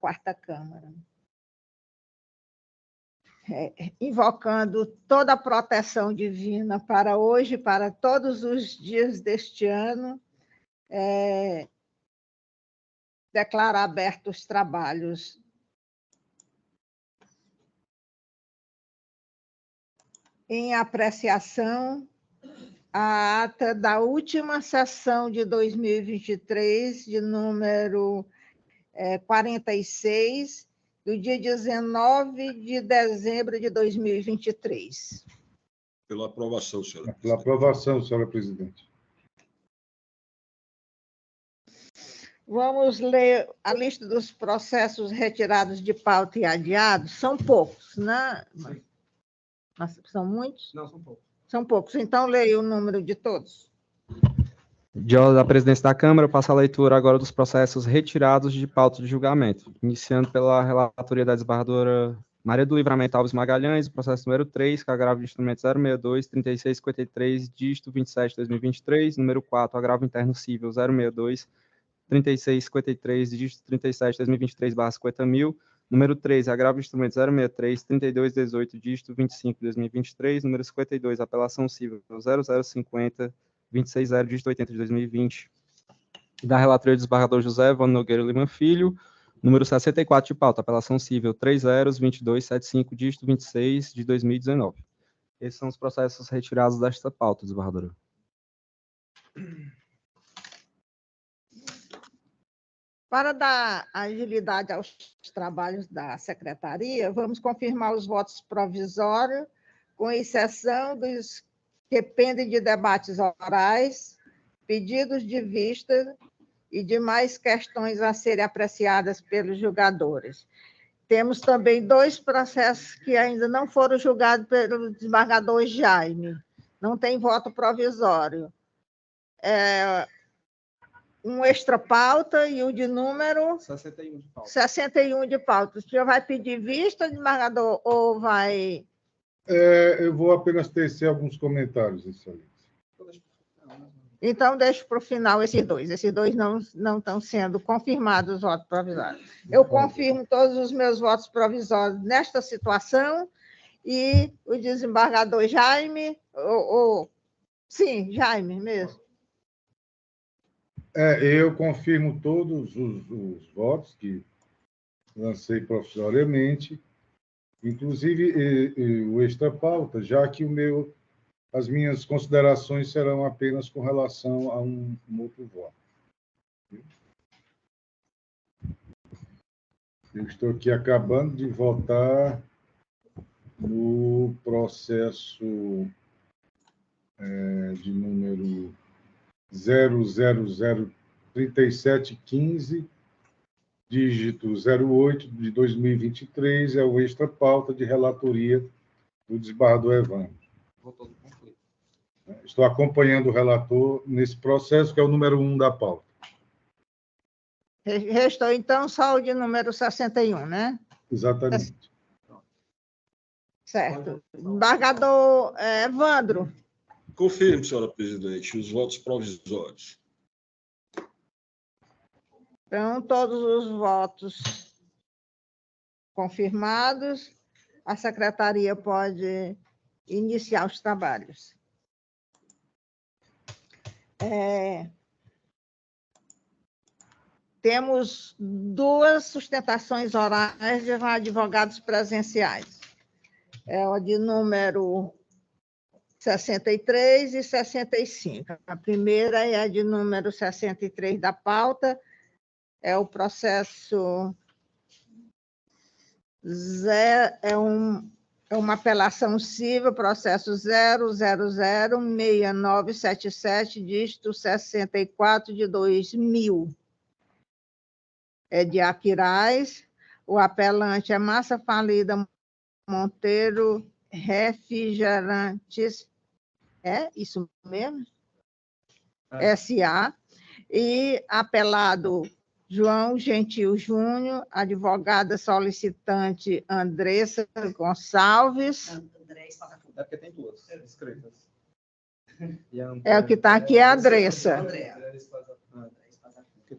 quarta Câmara. Invocando toda a proteção divina para hoje, para todos os dias deste ano, declarar abertos os trabalhos. Em apreciação, a ata da última sessão de 2023, de número 46, do dia 19 de dezembro de 2023. Pela aprovação, senhora presidente. Pela aprovação, senhora presidente. Vamos ler a lista dos processos retirados de pauta e adiados. São poucos, né? São muitos? Não, são poucos. São poucos. Então, leia o número de todos. De ordem da presidência da Câmara, eu passo a leitura agora dos processos retirados de pauta de julgamento, iniciando pela relatoria da desembargadora Maria do Livramento Alves Magalhães, o processo número 3, que é agravo de instrumento 062-3653, dígito 27/2023, número 4, agravo interno civil 062-3653, dígito 37/2023/50.000, número 13, agravo de instrumento 063-3218, dígito 25/2023, número 52, apelação civil 0050-260, dígito 80 de 2020, da relatoria do desembargador José Evandro Nogueira Lima Filho, número 64 de pauta, apelação civil 302275, dígito 26 de 2019. Esses são os processos retirados desta pauta, desembargadora. Para dar agilidade aos trabalhos da secretaria, vamos confirmar os votos provisórios, com exceção dos que pendem de debates orais, pedidos de vista e demais questões a serem apreciadas pelos julgadores. Temos também 2 processos que ainda não foram julgados pelo desembargador Jaime. Não tem voto provisório. Um extra pauta e o de número 61 de pauta. 61 de pauta. O senhor vai pedir vista, desembargador, ou vai... Eu vou apenas tecer alguns comentários, excelência. Então, deixo para o final esses 2. Esses 2 não estão sendo confirmados os votos provisórios. Eu confirmo todos os meus votos provisórios nesta situação e o desembargador Jaime, sim, Jaime mesmo. Eu confirmo todos os votos que lancei provisoriamente, inclusive o extra pauta, já que as minhas considerações serão apenas com relação a um outro voto. Eu estou aqui acabando de votar no processo de número 0003715, dígito 08 de 2023, é o extra pauta de relatoria do desembargador Evandro. Estou acompanhando o relator nesse processo, que é o número 1 da pauta. Restou, então, só o de número 61, né? Exatamente. Certo. Desembargador Evandro. Confirme, senhora presidente, os votos provisórios. Então, todos os votos confirmados, a secretaria pode iniciar os trabalhos. Temos 2 sustentações orais de advogados presenciais. É o de número 63 e 65. A primeira é a de número 63 da pauta, é o processo... É uma apelação civil, processo 0006977, dígito 64 de 2000. É de Aquiraz, o apelante é Massa Falida Monteiro Refrigerantes, é isso mesmo? S.A. E apelado João Gentil Júnior, advogada solicitante Andressa Gonçalves. É porque tem 2 escritas. É o que está aqui, é a Andressa.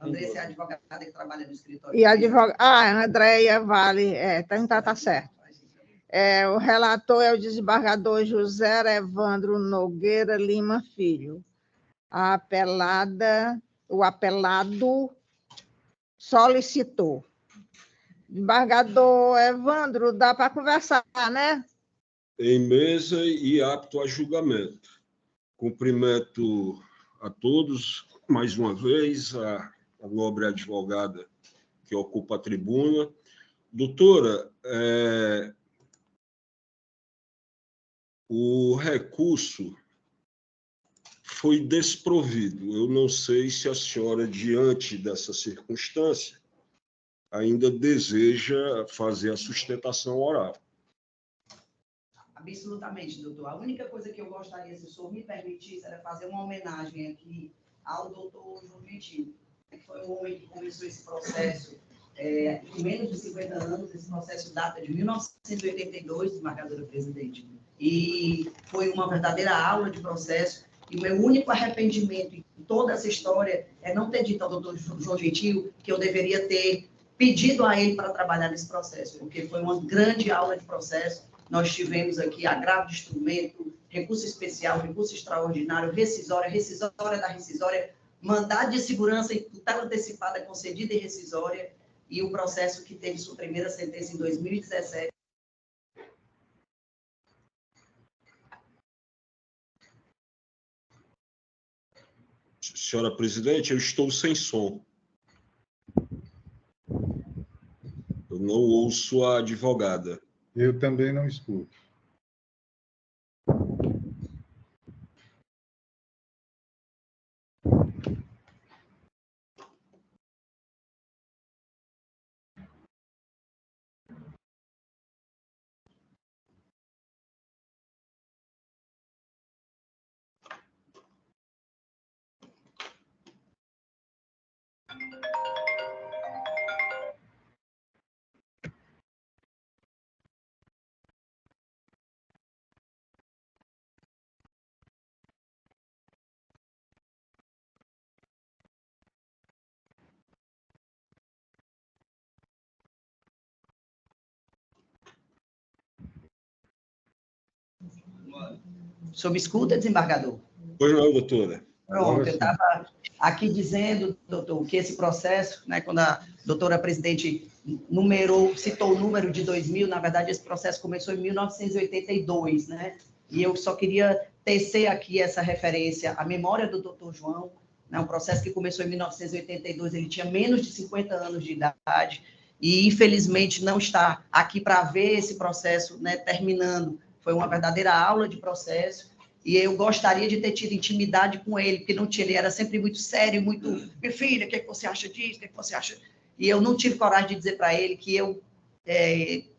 Andressa é a advogada que trabalha no escritório. E a Andréia Vale, então tá certo. O relator é o desembargador José Evandro Nogueira Lima Filho. O apelado solicitou. Desembargador Evandro, dá para conversar, né? Em mesa e apto a julgamento. Cumprimento a todos, mais uma vez, a nobre advogada que ocupa a tribuna. Doutora, o recurso foi desprovido. Eu não sei se a senhora, diante dessa circunstância, ainda deseja fazer a sustentação oral. Absolutamente, doutor. A única coisa que eu gostaria, se o senhor me permitisse, era fazer uma homenagem aqui ao doutor João Gentil, que foi um homem que começou esse processo com menos de 50 anos. Esse processo data de 1982, desembargadora presidente. E foi uma verdadeira aula de processo. E o meu único arrependimento em toda essa história é não ter dito ao doutor João Gentil que eu deveria ter pedido a ele para trabalhar nesse processo, porque foi uma grande aula de processo. Nós tivemos aqui agravo de instrumento, recurso especial, recurso extraordinário, rescisória da rescisória, mandado de segurança e tutela antecipada concedida e rescisória, e o processo que teve sua primeira sentença em 2017. Senhora presidente, eu estou sem som. Eu não ouço a advogada. Eu também não escuto. O senhor me escuta, desembargador? Pois não, doutora. Pronto, eu estava aqui dizendo, doutor, que esse processo, né, quando a doutora presidente citou o número de 2000, na verdade, esse processo começou em 1982, né? E eu só queria tecer aqui essa referência à memória do doutor João, né, um processo que começou em 1982, ele tinha menos de 50 anos de idade, e infelizmente não está aqui para ver esse processo, né, terminando. Foi uma verdadeira aula de processo, e eu gostaria de ter tido intimidade com ele, porque não tinha, ele era sempre muito sério, muito, minha filha, o que é que você acha disso, o que é que você acha? E eu não tive coragem de dizer para ele que eu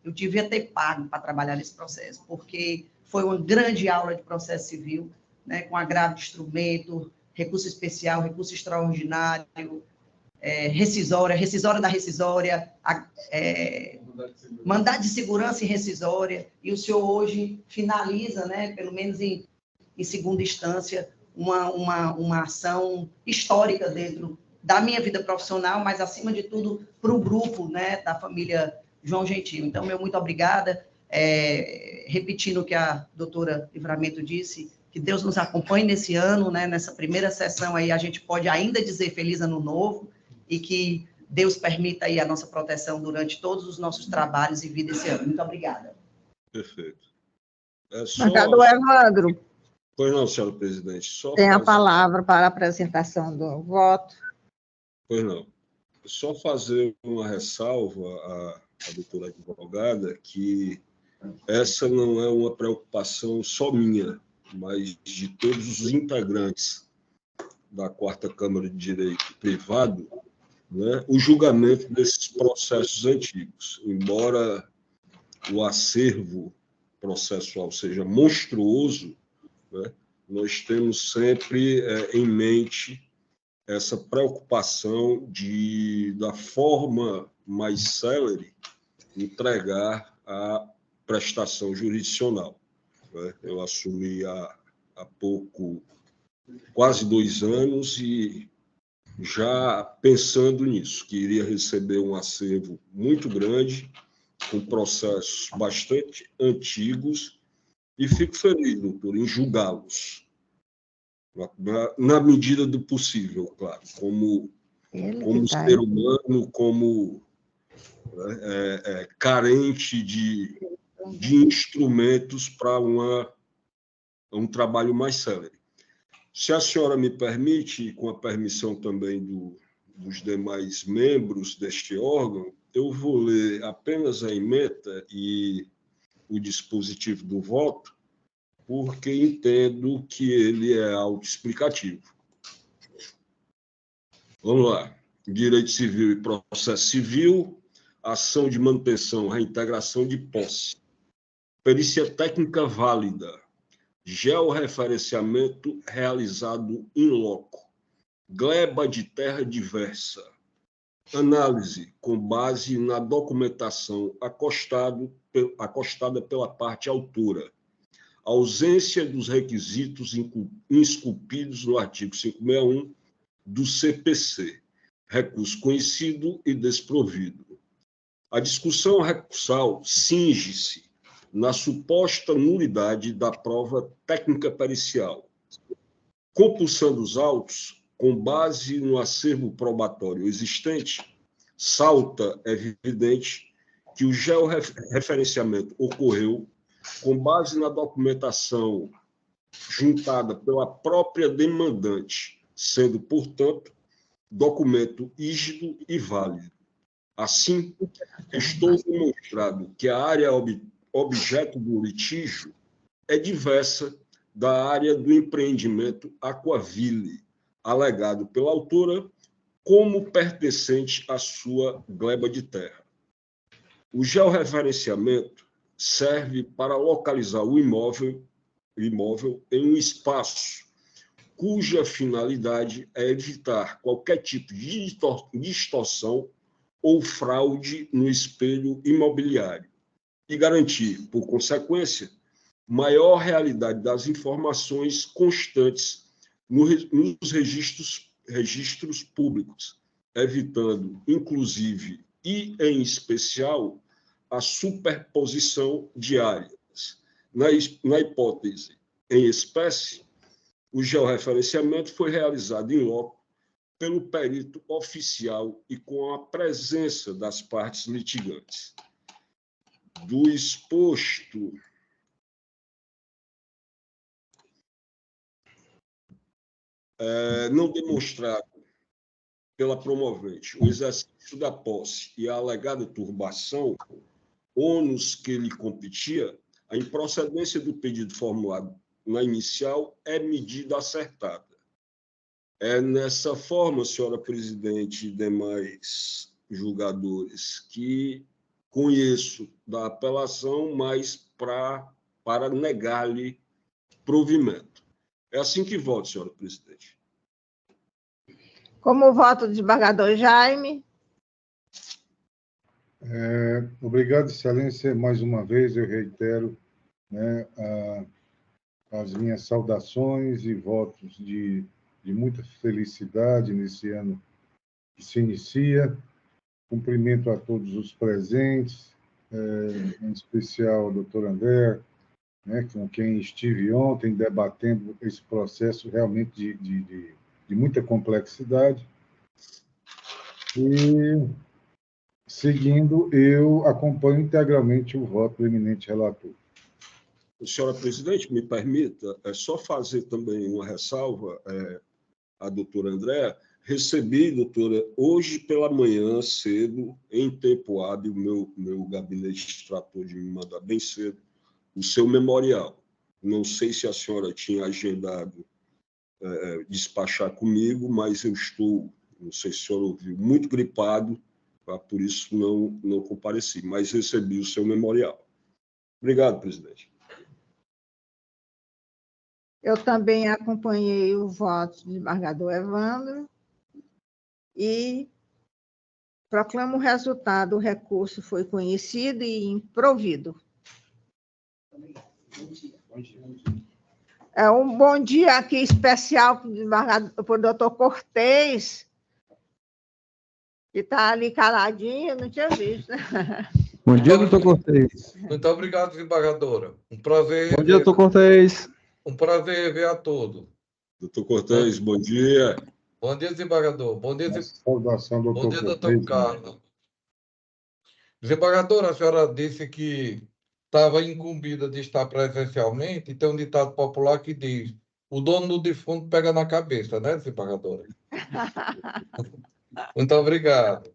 devia ter pago para trabalhar nesse processo, porque foi uma grande aula de processo civil, né, com agravo de instrumento, recurso especial, recurso extraordinário, rescisória da rescisória, mandado de segurança e rescisória, e o senhor hoje finaliza, né, pelo menos em segunda instância, uma ação histórica dentro da minha vida profissional, mas, acima de tudo, para o grupo, né, da família João Gentil. Então, meu muito obrigada. Repetindo o que a doutora Livramento disse, que Deus nos acompanhe nesse ano, né, nessa primeira sessão aí, a gente pode ainda dizer Feliz Ano Novo, e que Deus permita aí a nossa proteção durante todos os nossos trabalhos e vida esse ano. Muito obrigada. Perfeito. Desembargador Evandro. Pois não, senhora presidente. Tem a palavra para a apresentação do voto. Pois não. Só fazer uma ressalva à doutora advogada, que essa não é uma preocupação só minha, mas de todos os integrantes da Quarta Câmara de Direito Privado, né, o julgamento desses processos antigos. Embora o acervo processual seja monstruoso, né, nós temos sempre em mente essa preocupação da forma mais célere entregar a prestação jurisdicional, né? Eu assumi há pouco, quase 2 anos, e já pensando nisso, que iria receber um acervo muito grande, com processos bastante antigos, e fico feliz, doutor, em julgá-los, na medida do possível, claro, como ser humano, como carente de instrumentos para um trabalho mais célere. Se a senhora me permite, com a permissão também dos demais membros deste órgão, eu vou ler apenas a ementa e o dispositivo do voto, porque entendo que ele é autoexplicativo. Vamos lá. Direito civil e processo civil, ação de manutenção, reintegração de posse, perícia técnica válida, georreferenciamento realizado in loco, gleba de terra diversa, análise com base na documentação acostada pela parte autora, ausência dos requisitos esculpidos no artigo 561 do CPC, recurso conhecido e desprovido. A discussão recursal cinge-se na suposta nulidade da prova técnica pericial, compulsando os autos com base no acervo probatório existente, salta evidente que o georreferenciamento ocorreu com base na documentação juntada pela própria demandante, sendo, portanto, documento rígido e válido. Assim, estou demonstrado que a área objeto do litígio é diversa da área do empreendimento Aquaville, alegado pela autora como pertencente à sua gleba de terra. O georreferenciamento serve para localizar o imóvel em um espaço cuja finalidade é evitar qualquer tipo de distorção ou fraude no espelho imobiliário e garantir, por consequência, maior realidade das informações constantes nos registros públicos, evitando, inclusive e em especial, a superposição de áreas. Na hipótese em espécie, o georreferenciamento foi realizado em loco pelo perito oficial e com a presença das partes litigantes. Do exposto, não demonstrado pela promovente o exercício da posse e a alegada turbação, ônus que lhe competia, a improcedência do pedido formulado na inicial é medida acertada. É nessa forma, senhora presidente e demais julgadores, que conheço da apelação, mas para negar-lhe provimento. É assim que voto, senhora presidente. Como voto do desembargador Jaime. Obrigado, excelência. Mais uma vez, eu reitero, né, as minhas saudações e votos de muita felicidade nesse ano que se inicia. Cumprimento a todos os presentes, em especial ao doutor André, né, com quem estive ontem debatendo esse processo realmente de muita complexidade. E, seguindo, eu acompanho integralmente o voto do eminente relator. Senhora presidente, me permita só fazer também uma ressalva à doutora Andréa. Recebi, doutora, hoje pela manhã, cedo, em tempo hábil, meu gabinete tratou de me mandar bem cedo, o seu memorial. Não sei se a senhora tinha agendado despachar comigo, mas eu estou, não sei se a senhora ouviu, muito gripado, por isso não compareci, mas recebi o seu memorial. Obrigado, presidente. Eu também acompanhei o voto do desembargador Evandro e proclamo o resultado. O recurso foi conhecido e improvido. Um bom dia aqui especial para o doutor Cortez, que está ali caladinho, não tinha visto, né? Bom dia, doutor Cortez. Muito obrigado, desembargadora. Um prazer. Bom dia, doutor Cortez. Um prazer ver a todos. Doutor Cortez, bom dia. Bom dia, desembargador. Bom dia, Saudação, doutor bom dia, Cortez. doutor Carlos. Desembargadora, a senhora disse que estava incumbida de estar presencialmente, e tem um ditado popular que diz: o dono do defunto pega na cabeça, né, desembargadora? Muito obrigado.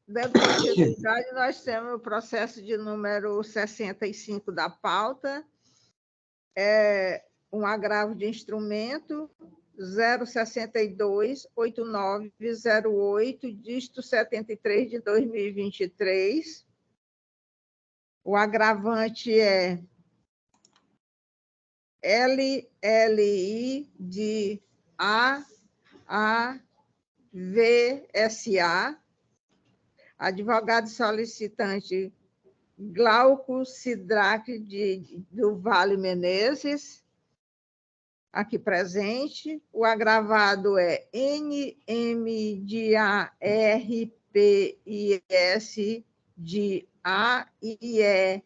Dentro da continuidade, nós temos o processo de número 65 da pauta, um agravo de instrumento 062-8908, dígito 73 de 2023. O agravante é LLI de AAVSA, advogado solicitante Glauco Sidraque do Vale Menezes, aqui presente. O agravado é NM de ARPIS de AIEMN.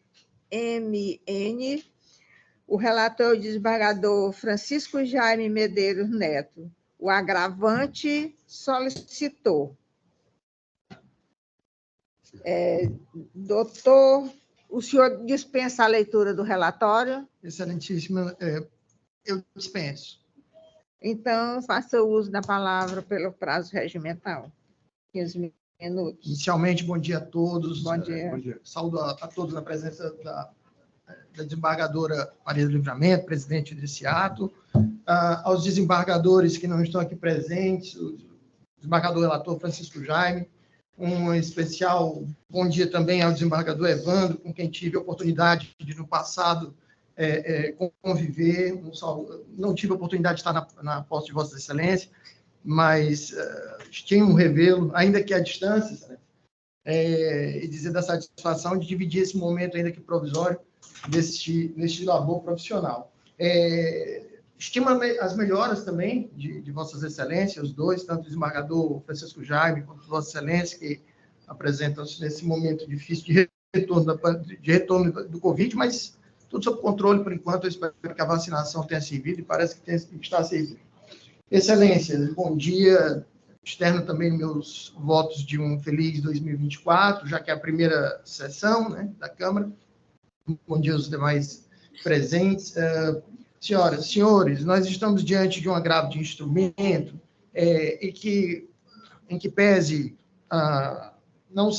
O relator é o desembargador Francisco Jaime Medeiros Neto. O agravante solicitou. Doutor, o senhor dispensa a leitura do relatório? Excelentíssima, eu dispenso. Então, faça uso da palavra pelo prazo regimental. 15 minutos. Inicialmente, bom dia a todos. Bom dia. Saúdo a todos na presença da desembargadora Maria do Livramento, presidente desse ato, aos desembargadores que não estão aqui presentes, o desembargador relator Francisco Jaime, um especial bom dia também ao desembargador Evandro, com quem tive a oportunidade de, no passado, conviver. Não tive a oportunidade de estar na posse de Vossa Excelência, mas tinha um revê-lo, ainda que à distância, e dizer da satisfação de dividir esse momento, ainda que provisório, neste labor profissional. Estimo as melhoras também de Vossas Excelências, os dois, tanto o desembargador Francisco Jaime quanto Vossa Excelência, que apresentam-se nesse momento difícil de retorno do Covid, mas tudo sob controle por enquanto. Eu espero que a vacinação tenha servido e parece que está servindo. Excelências, bom dia. Externo também meus votos de um feliz 2024, já que é a primeira sessão, né, da Câmara. Bom dia aos demais presentes. Senhoras e senhores, nós estamos diante de um agravo de instrumento em que pese não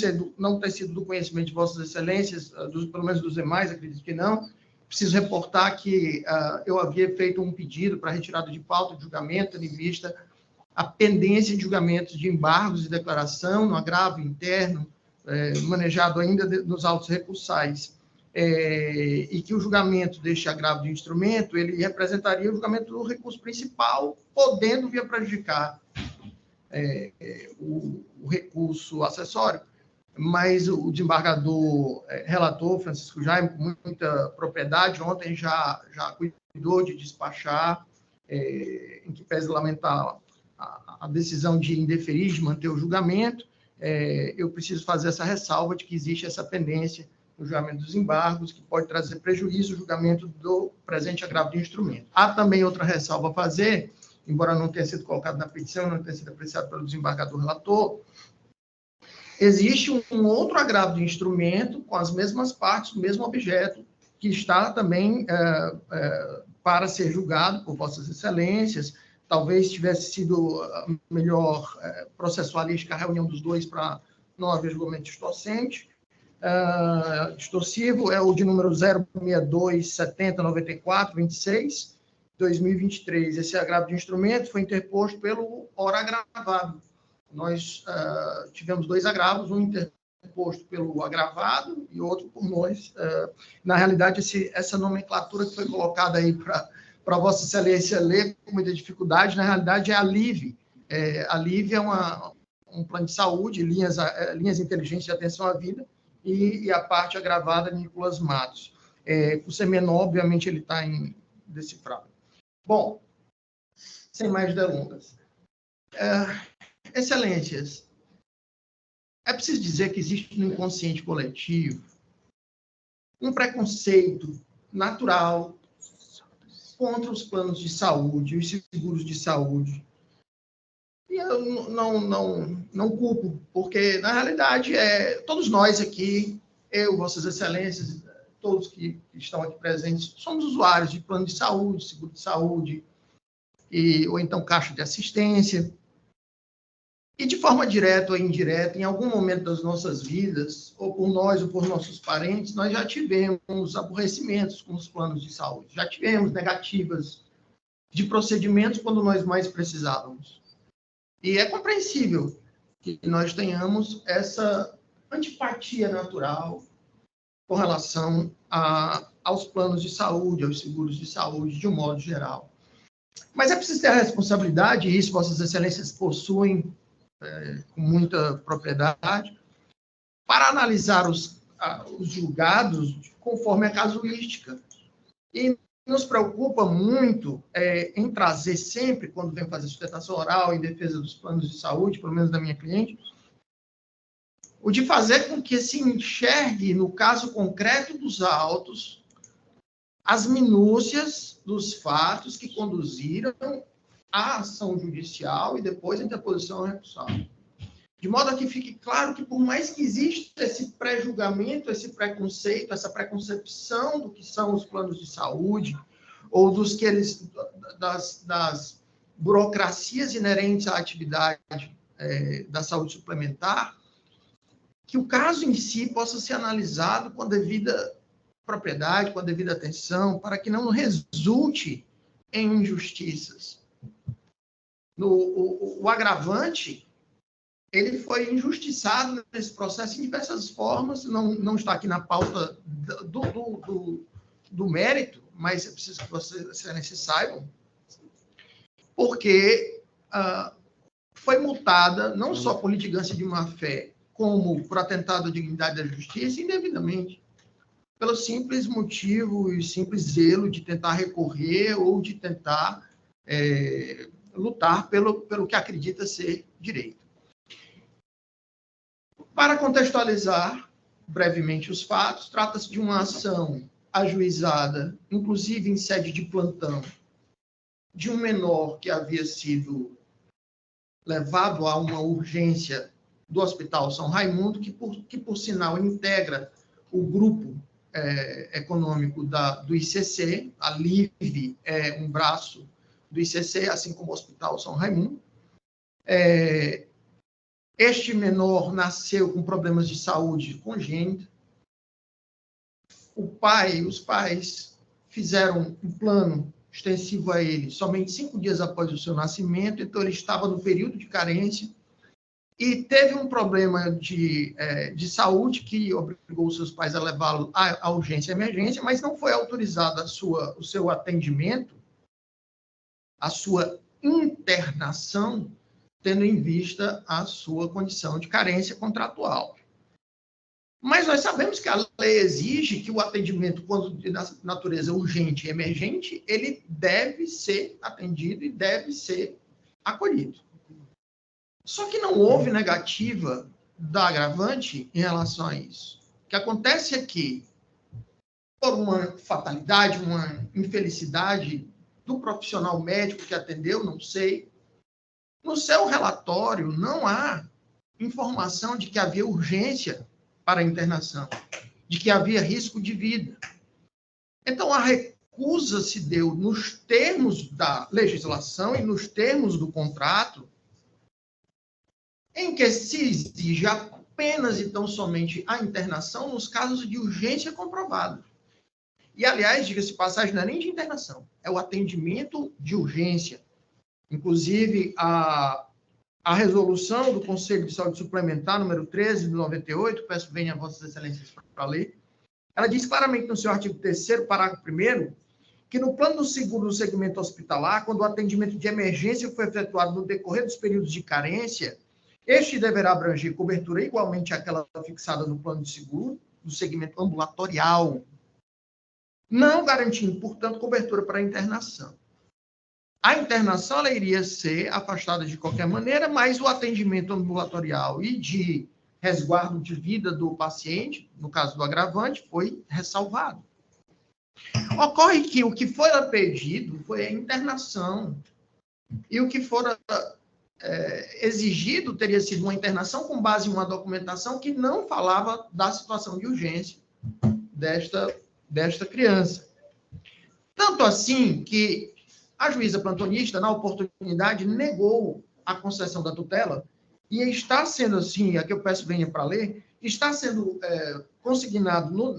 ter sido do conhecimento de Vossas Excelências, pelo menos dos demais, acredito que não. Preciso reportar que eu havia feito um pedido para retirada de pauta de julgamento, tendo em vista a pendência de julgamentos de embargos de declaração no agravo interno, manejado ainda nos autos recursais. E que o julgamento deste agravo de instrumento, ele representaria o julgamento do recurso principal, podendo vir a prejudicar o recurso acessório. Mas o desembargador relator, Francisco Jaime, com muita propriedade, ontem já cuidou de despachar, em que pese lamentar a decisão de indeferir, de manter o julgamento. Eu preciso fazer essa ressalva de que existe essa pendência no julgamento dos embargos, que pode trazer prejuízo ao julgamento do presente agravo de instrumento. Há também outra ressalva a fazer, embora não tenha sido colocado na petição, não tenha sido apreciado pelo desembargador relator. Existe um outro agravo de instrumento com as mesmas partes, o mesmo objeto, que está também para ser julgado por Vossas Excelências. Talvez tivesse sido melhor processualística a reunião dos dois para não haver julgamento distorsivo, é o de número 062-7094-26, 2023. Esse agravo de instrumento foi interposto pelo ora agravado. Nós tivemos dois agravos, um interposto pelo agravado e outro por nós. Na realidade, essa nomenclatura que foi colocada aí para Vossa Excelência ler com muita dificuldade, na realidade é a LIVE. A LIVE é um plano de saúde, linhas inteligentes de atenção à vida, e a parte agravada, Nicolas Matos. Por ser menor, obviamente, ele está indecifrável. Bom, sem mais delongas. Excelências, é preciso dizer que existe no inconsciente coletivo um preconceito natural contra os planos de saúde, os seguros de saúde. E eu não culpo, porque, na realidade, todos nós aqui, eu, Vossas Excelências, todos que estão aqui presentes, somos usuários de plano de saúde, seguro de saúde, ou então caixa de assistência. E, de forma direta ou indireta, em algum momento das nossas vidas, ou por nós ou por nossos parentes, nós já tivemos aborrecimentos com os planos de saúde, já tivemos negativas de procedimentos quando nós mais precisávamos. E é compreensível que nós tenhamos essa antipatia natural com relação aos planos de saúde, aos seguros de saúde, de um modo geral. Mas é preciso ter a responsabilidade, e isso Vossas Excelências possuem com muita propriedade, para analisar os julgados conforme a casuística. E nos preocupa muito em trazer sempre, quando vem fazer sustentação oral em defesa dos planos de saúde, pelo menos da minha cliente, o de fazer com que se enxergue, no caso concreto dos autos, as minúcias dos fatos que conduziram à ação judicial e depois a interposição recursal. De modo a que fique claro que, por mais que exista esse pré-julgamento, esse preconceito, essa preconcepção do que são os planos de saúde, ou das burocracias inerentes à atividade da saúde suplementar, que o caso em si possa ser analisado com a devida propriedade, com a devida atenção, para que não resulte em injustiças. O agravante, ele foi injustiçado nesse processo em diversas formas, não está aqui na pauta do mérito, mas é preciso que vocês, excelências, saibam, porque foi multada, não só por litigância de má-fé, como por atentado à dignidade da justiça, indevidamente, pelo simples motivo e simples zelo de tentar recorrer ou de tentar lutar pelo que acredita ser direito. Para contextualizar brevemente os fatos, trata-se de uma ação ajuizada, inclusive em sede de plantão, de um menor que havia sido levado a uma urgência do Hospital São Raimundo, que por sinal integra o grupo econômico do ICC, a LIVE é um braço do ICC, assim como o Hospital São Raimundo. Este menor nasceu com problemas de saúde congênita. Os pais fizeram um plano extensivo a ele somente 5 dias após o seu nascimento, então ele estava no período de carência e teve um problema de saúde que obrigou os seus pais a levá-lo à urgência e emergência, mas não foi autorizado o seu atendimento, a sua internação, tendo em vista a sua condição de carência contratual. Mas nós sabemos que a lei exige que o atendimento, quando de natureza urgente e emergente, ele deve ser atendido e deve ser acolhido. Só que não houve negativa da agravante em relação a isso. O que acontece é que, por uma fatalidade, uma infelicidade do profissional médico que atendeu, não sei, no seu relatório não há informação de que havia urgência para a internação, de que havia risco de vida. Então, a recusa se deu nos termos da legislação e nos termos do contrato, em que se exige apenas e tão somente a internação nos casos de urgência comprovada. E, aliás, diga-se de passagem, não é nem de internação, é o atendimento de urgência. Inclusive, a resolução do Conselho de Saúde Suplementar, número 13, de 98, peço bem a Vossas Excelências para ler, ela diz claramente no seu artigo 3º, parágrafo 1º, que no plano do seguro do segmento hospitalar, quando o atendimento de emergência for efetuado no decorrer dos períodos de carência, este deverá abranger cobertura igualmente àquela fixada no plano de seguro do segmento ambulatorial. não garantindo, portanto, cobertura para a internação. A internação ela iria ser afastada de qualquer maneira, mas o atendimento ambulatorial e de resguardo de vida do paciente, no caso do agravante, foi ressalvado. Ocorre que o que foi pedido foi a internação, e o que for exigido teria sido uma internação com base em uma documentação que não falava da situação de urgência desta criança. Tanto assim que a juíza plantonista, na oportunidade, negou a concessão da tutela, e está sendo assim, aqui eu peço venha para ler, está sendo consignado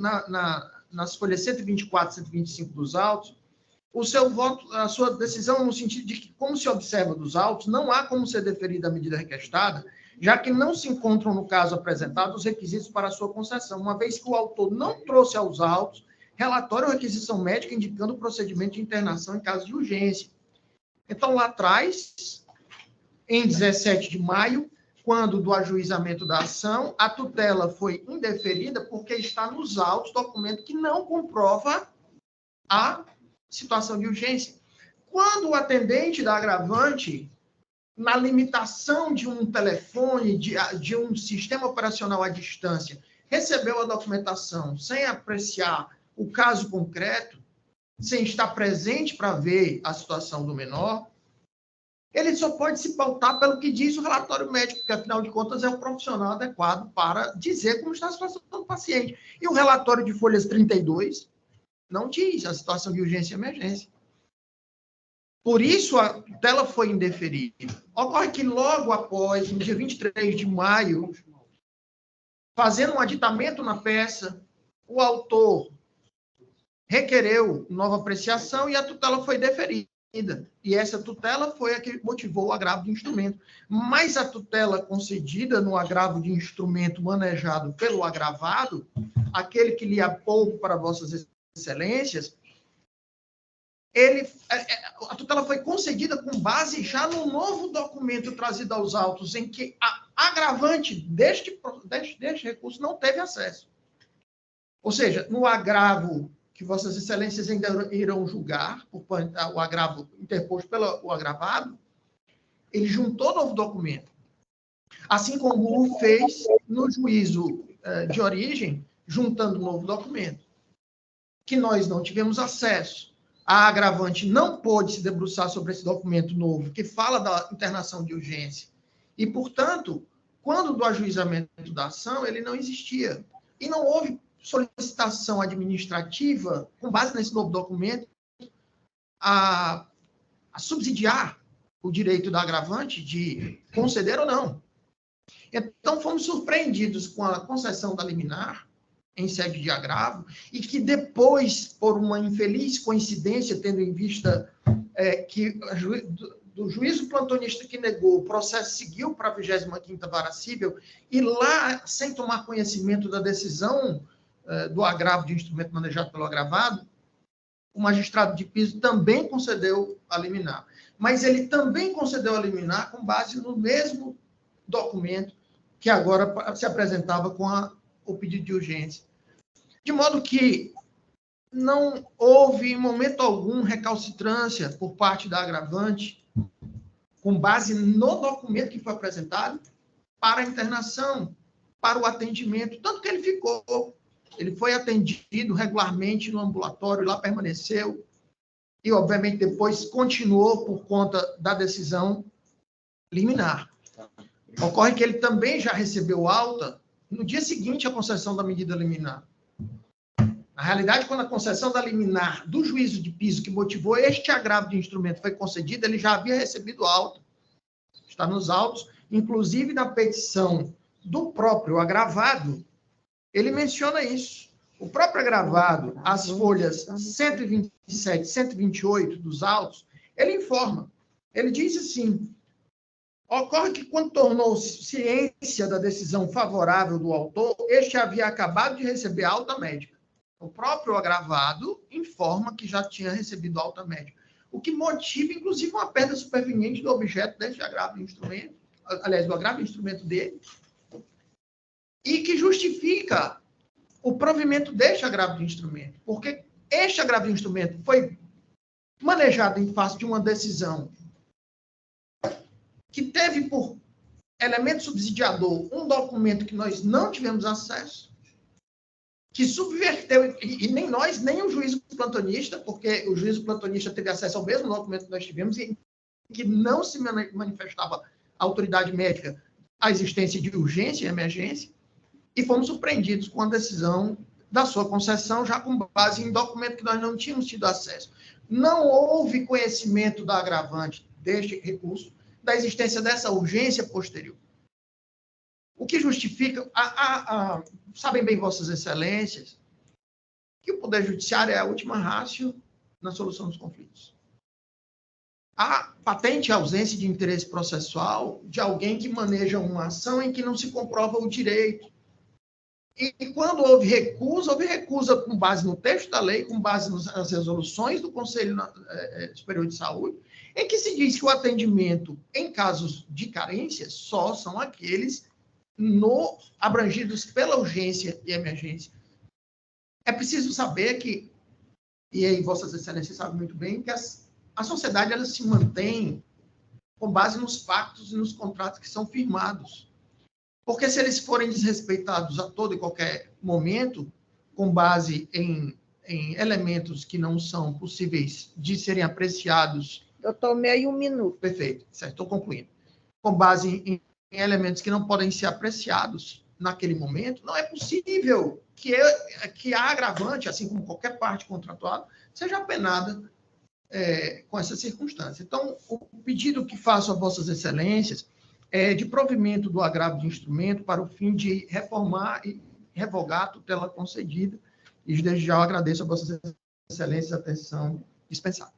nas folhas 124 e 125 dos autos, o seu voto, a sua decisão no sentido de que, como se observa dos autos, não há como ser deferida a medida requestada, já que não se encontram no caso apresentado os requisitos para a sua concessão, uma vez que o autor não trouxe aos autos relatório ou requisição médica indicando o procedimento de internação em caso de urgência. Então, lá atrás, em 17 de maio, quando do ajuizamento da ação, a tutela foi indeferida porque está nos autos documento que não comprova a situação de urgência. Quando o atendente da agravante, na limitação de um telefone, de um sistema operacional à distância, recebeu a documentação sem apreciar o caso concreto, sem estar presente para ver a situação do menor, ele só pode se pautar pelo que diz o relatório médico, porque, afinal de contas, é o profissional adequado para dizer como está a situação do paciente. E o relatório de folhas 32 não diz a situação de urgência e emergência. Por isso, a tutela foi indeferida. Ocorre que logo após, no dia 23 de maio, fazendo um aditamento na peça, o autor requereu nova apreciação e a tutela foi deferida. E essa tutela foi a que motivou o agravo de instrumento. Mas a tutela concedida no agravo de instrumento manejado pelo agravado, aquele que lia pouco para vossas excelências, a tutela foi concedida com base já no novo documento trazido aos autos, em que a agravante deste recurso não teve acesso. Ou seja, no agravo que vossas excelências ainda irão julgar, o agravo interposto pelo agravado, ele juntou novo documento. Assim como o fez no juízo de origem, juntando novo documento, que nós não tivemos acesso. A agravante não pôde se debruçar sobre esse documento novo, que fala da internação de urgência. E, portanto, quando do ajuizamento da ação, ele não existia. E não houve solicitação administrativa, com base nesse novo documento, a subsidiar o direito da agravante de conceder ou não. Então, fomos surpreendidos com a concessão da liminar, em sede de agravo, e que depois, por uma infeliz coincidência, tendo em vista que do juízo plantonista que negou, o processo seguiu para a 25ª Vara Cível, e lá, sem tomar conhecimento da decisão do agravo de instrumento manejado pelo agravado, o magistrado de piso também concedeu a liminar. Mas ele também concedeu a liminar com base no mesmo documento que agora se apresentava com o pedido de urgência. De modo que não houve, em momento algum, recalcitrância por parte da agravante, com base no documento que foi apresentado, para a internação, para o atendimento, tanto que ele ficou. Ele foi atendido regularmente no ambulatório, lá permaneceu, e, obviamente, depois continuou por conta da decisão liminar. Ocorre que ele também já recebeu alta no dia seguinte à concessão da medida liminar. Na realidade, quando a concessão da liminar do juízo de piso que motivou este agravo de instrumento foi concedida, ele já havia recebido alta. Está nos autos, inclusive na petição do próprio agravado, ele menciona isso. O próprio agravado, as folhas 127 e 128 dos autos, ele informa. Ele diz assim: ocorre que, quando tornou-se ciência da decisão favorável do autor, este havia acabado de receber alta médica. O próprio agravado informa que já tinha recebido alta médica, o que motiva, inclusive, uma perda superveniente do objeto deste agravo de instrumento, aliás, do agravo de instrumento dele, e que justifica o provimento deste agravo de instrumento, porque este agravo de instrumento foi manejado em face de uma decisão que teve por elemento subsidiador um documento que nós não tivemos acesso, que subverteu, e nem nós, nem o juízo plantonista, porque o juízo plantonista teve acesso ao mesmo documento que nós tivemos, e que não se manifestava a autoridade médica a existência de urgência e emergência, e fomos surpreendidos com a decisão da sua concessão, já com base em documento que nós não tínhamos tido acesso. Não houve conhecimento da agravante deste recurso, da existência dessa urgência posterior. O que justifica, sabem bem vossas excelências, que o Poder Judiciário é a última ratio na solução dos conflitos. Há patente ausência de interesse processual de alguém que maneja uma ação em que não se comprova o direito. E quando houve recusa com base no texto da lei, com base nas resoluções do Conselho Superior de Saúde, em que se diz que o atendimento em casos de carência só são aqueles abrangidos pela urgência e emergência. É preciso saber que, e aí vossas excelências sabem muito bem, que a sociedade ela se mantém com base nos pactos e nos contratos que são firmados. Porque se eles forem desrespeitados a todo e qualquer momento, com base em elementos que não são possíveis de serem apreciados... Doutor, meio minuto. Perfeito, certo, estou concluindo. Com base em elementos que não podem ser apreciados naquele momento, não é possível que a agravante, assim como qualquer parte contratual, seja apenada com essa circunstância. Então, o pedido que faço a vossas excelências é de provimento do agravo de instrumento para o fim de reformar e revogar a tutela concedida, e desde já eu agradeço a vossas excelências a atenção dispensada.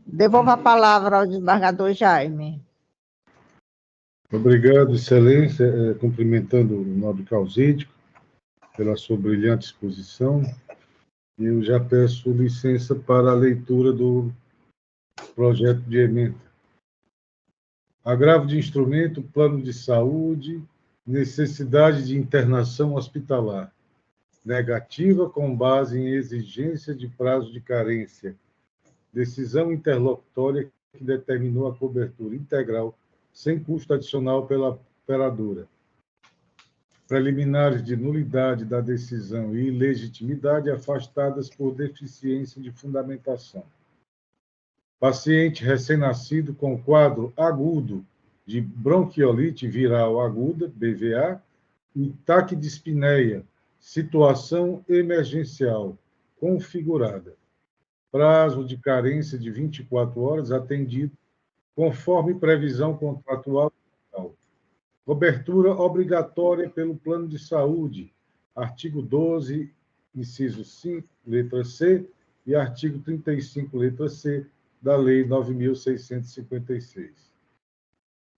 Devolvo a palavra ao desembargador Jaime. Obrigado, excelência, cumprimentando o nobre causídico pela sua brilhante exposição. Eu já peço licença para a leitura do projeto de emenda. Agravo de instrumento, plano de saúde, necessidade de internação hospitalar. Negativa com base em exigência de prazo de carência. Decisão interlocutória que determinou a cobertura integral sem custo adicional pela operadora. Preliminares de nulidade da decisão e ilegitimidade afastadas por deficiência de fundamentação. Paciente recém-nascido com quadro agudo de bronquiolite viral aguda, BVA, e taquidispneia, situação emergencial, configurada. Prazo de carência de 24 horas atendido, conforme previsão contratual. Cobertura obrigatória pelo plano de saúde, artigo 12, inciso 5, letra C, e artigo 35, letra C, da Lei 9.656.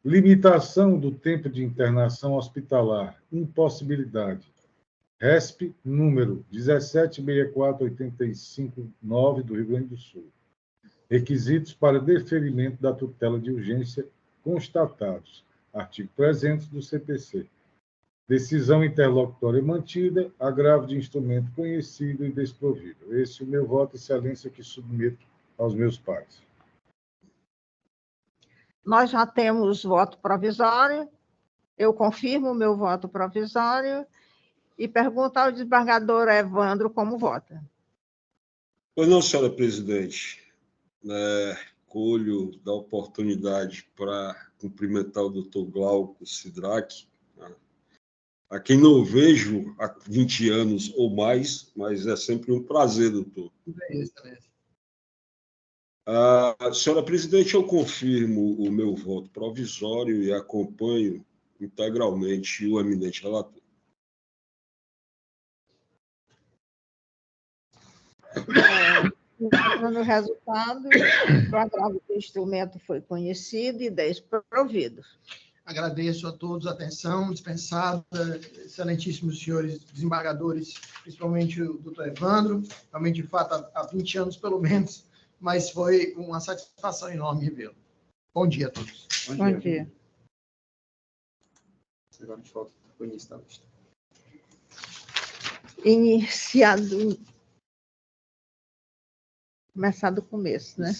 Limitação do tempo de internação hospitalar, impossibilidade. RESP, número 1764859 do Rio Grande do Sul. Requisitos para deferimento da tutela de urgência constatados. Artigo 300 do CPC. Decisão interlocutória mantida, agravo de instrumento conhecido e desprovido. Esse é o meu voto, excelência, que submeto aos meus pares. Nós já temos voto provisório. Eu confirmo o meu voto provisório e pergunto ao desembargador Evandro como vota. Pois não, senhora presidente. Colho da oportunidade para cumprimentar o doutor Glauco Sidraque, a quem não vejo há 20 anos ou mais, mas é sempre um prazer, doutor. Senhora presidente, eu confirmo o meu voto provisório e acompanho integralmente o eminente relator. No resultado, o agravo do instrumento foi conhecido e desprovido. Agradeço a todos a atenção dispensada, excelentíssimos senhores desembargadores, principalmente o doutor Evandro, realmente, de fato, há 20 anos pelo menos, mas foi uma satisfação enorme revê-lo. Bom dia a todos. Bom dia. Agora a gente volta para o início da lista. iniciado, começar do começo, né?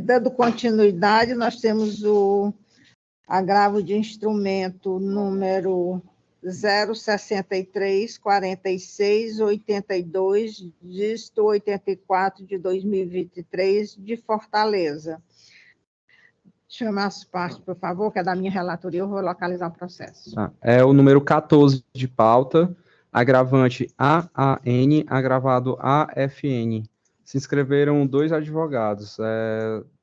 Dando continuidade, nós temos o agravo de instrumento número 0634682, dígito 84 de 2023, de Fortaleza. Chama as partes, por favor, que é da minha relatoria, eu vou localizar o processo. É o número 14 de pauta, agravante AAN, agravado AFN. Se inscreveram 2 advogados,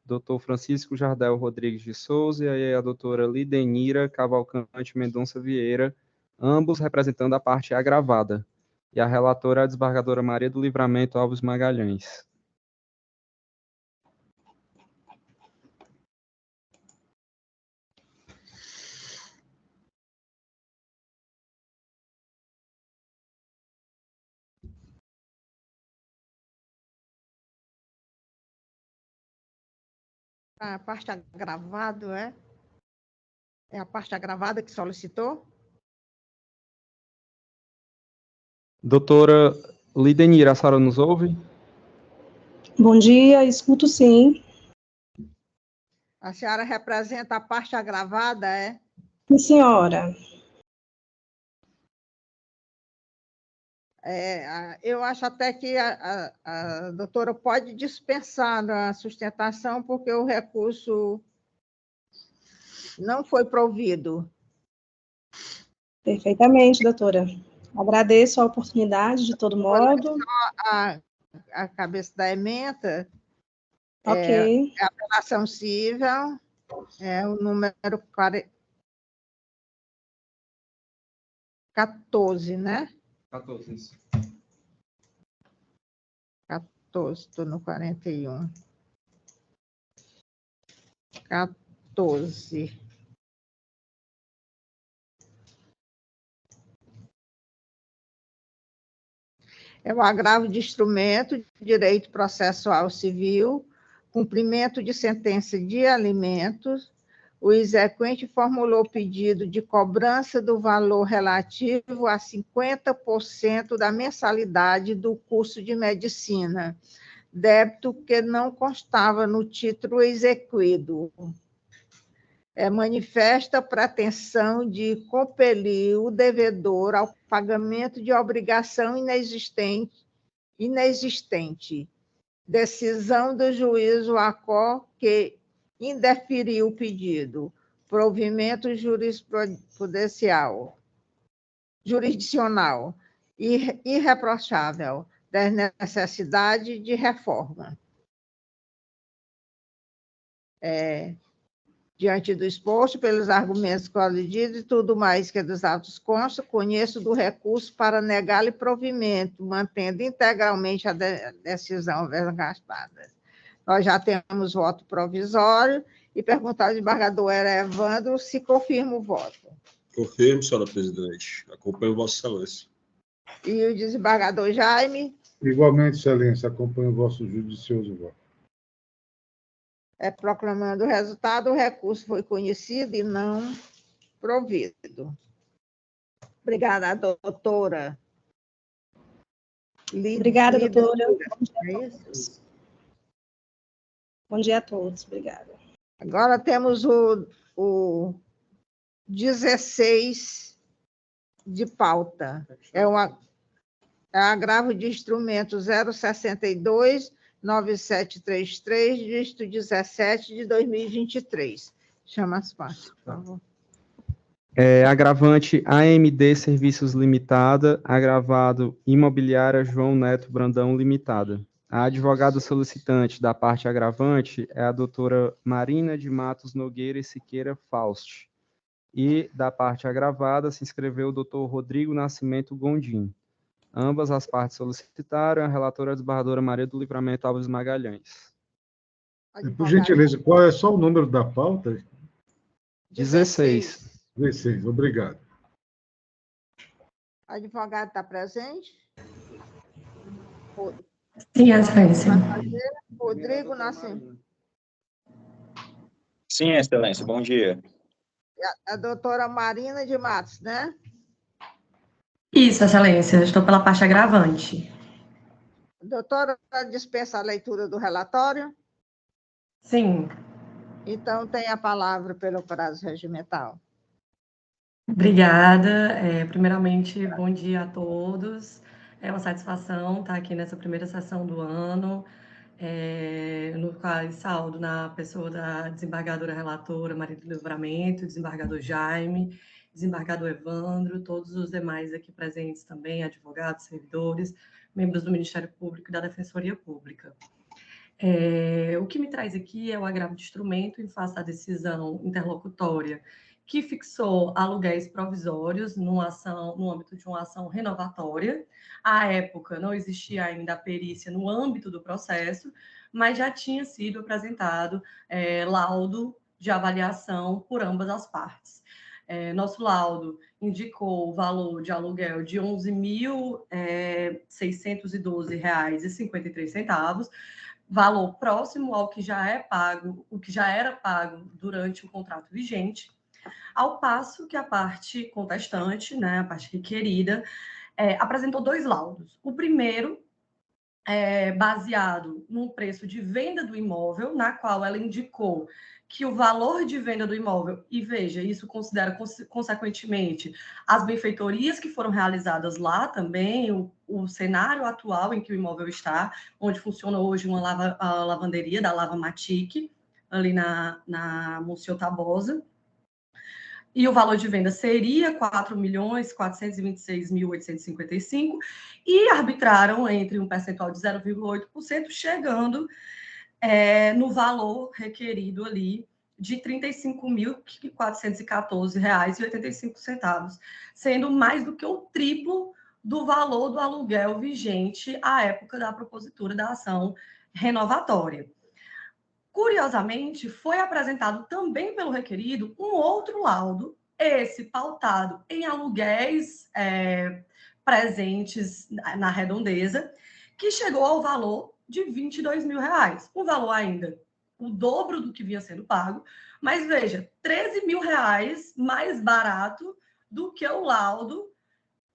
Dr. Francisco Jardel Rodrigues de Souza e a doutora Lidenira Cavalcante Mendonça Vieira, ambos representando a parte agravada. E a relatora é a desembargadora Maria do Livramento Alves Magalhães. A parte agravada, é? É a parte agravada que solicitou? Doutora Lidenira, a senhora nos ouve? Bom dia, escuto sim. A senhora representa a parte agravada, é? Sim, senhora. Eu acho até que a doutora pode dispensar a sustentação, porque o recurso não foi provido. Perfeitamente, doutora. Agradeço a oportunidade, de todo modo. A cabeça da ementa Ok. é a apelação cível, é o número 14, né? 14, isso. 14, estou no 41. 14. É o agravo de instrumento de direito processual civil, cumprimento de sentença de alimentos. O exequente formulou pedido de cobrança do valor relativo a 50% da mensalidade do curso de medicina, débito que não constava no título exequido. Manifesta pretensão de compelir o devedor ao pagamento de obrigação inexistente. Decisão do juízo ACO que indeferiu o pedido. Provimento jurisdicional irreprochável da necessidade de reforma. Diante do exposto, pelos argumentos colididos e tudo mais que dos autos consta, conheço do recurso para negar-lhe provimento, mantendo integralmente a decisão gastada. Nós já temos voto provisório e perguntar ao desembargador Evandro se confirma o voto. Confirmo, senhora presidente. Acompanho Vossa Excelência. E o desembargador Jaime? Igualmente, Excelência, acompanho o vosso judicioso voto. Proclamando o resultado, o recurso foi conhecido e não provido. Obrigada, doutora. Obrigada, doutora. É isso? Bom dia a todos. Obrigada. Agora temos o 16 de pauta. É agravo de instrumento 062-9733, dígito 17 de 2023. Chama as partes, por favor. Agravante AMD Serviços Limitada, agravado Imobiliária João Neto Brandão Limitada. A advogada solicitante da parte agravante é a doutora Marina de Matos Nogueira e Siqueira Faust. E da parte agravada se inscreveu o doutor Rodrigo Nascimento Gondim. Ambas as partes solicitaram, a relatora desembargadora Maria do Livramento Alves Magalhães. Por gentileza, qual é só o número da pauta? 16. 16, obrigado. O advogado está presente? Sim, Excelência. Rodrigo Nascimento. Sim, Excelência, bom dia. A doutora Marina de Matos, né? Isso, Excelência, estou pela parte agravante. Doutora, dispensa a leitura do relatório? Sim. Então, tem a palavra pelo prazo regimental. Obrigada. Primeiramente, bom dia a todos. É uma satisfação estar aqui nessa primeira sessão do ano, no qual saúdo na pessoa da desembargadora relatora Maria do Livramento, desembargador Jaime, desembargador Evandro, todos os demais aqui presentes também, advogados, servidores, membros do Ministério Público e da Defensoria Pública. O que me traz aqui é o agravo de instrumento em face da decisão interlocutória que fixou aluguéis provisórios no âmbito de uma ação renovatória. À época, não existia ainda a perícia no âmbito do processo, mas já tinha sido apresentado laudo de avaliação por ambas as partes. Nosso laudo indicou o valor de aluguel de R$ 11.612,53, valor próximo ao que já é pago, o que já era pago durante o contrato vigente, ao passo que a parte contestante, né, a parte requerida, apresentou dois laudos. O primeiro baseado no preço de venda do imóvel, na qual ela indicou que o valor de venda do imóvel, e veja, isso considera, consequentemente, as benfeitorias que foram realizadas lá também, o cenário atual em que o imóvel está, onde funciona hoje a lavanderia da Lava Matic, ali na Monsenhor Tabosa, e o valor de venda seria R$ 4.426.855, e arbitraram entre um percentual de 0,8%, chegando no valor requerido ali de R$ 35.414,85, sendo mais do que o triplo do valor do aluguel vigente à época da propositura da ação renovatória. Curiosamente, foi apresentado também pelo requerido um outro laudo, esse pautado em aluguéis presentes na redondeza, que chegou ao valor de R$ 22.000, um valor ainda o dobro do que vinha sendo pago, mas veja, R$ 13.000 mais barato do que o laudo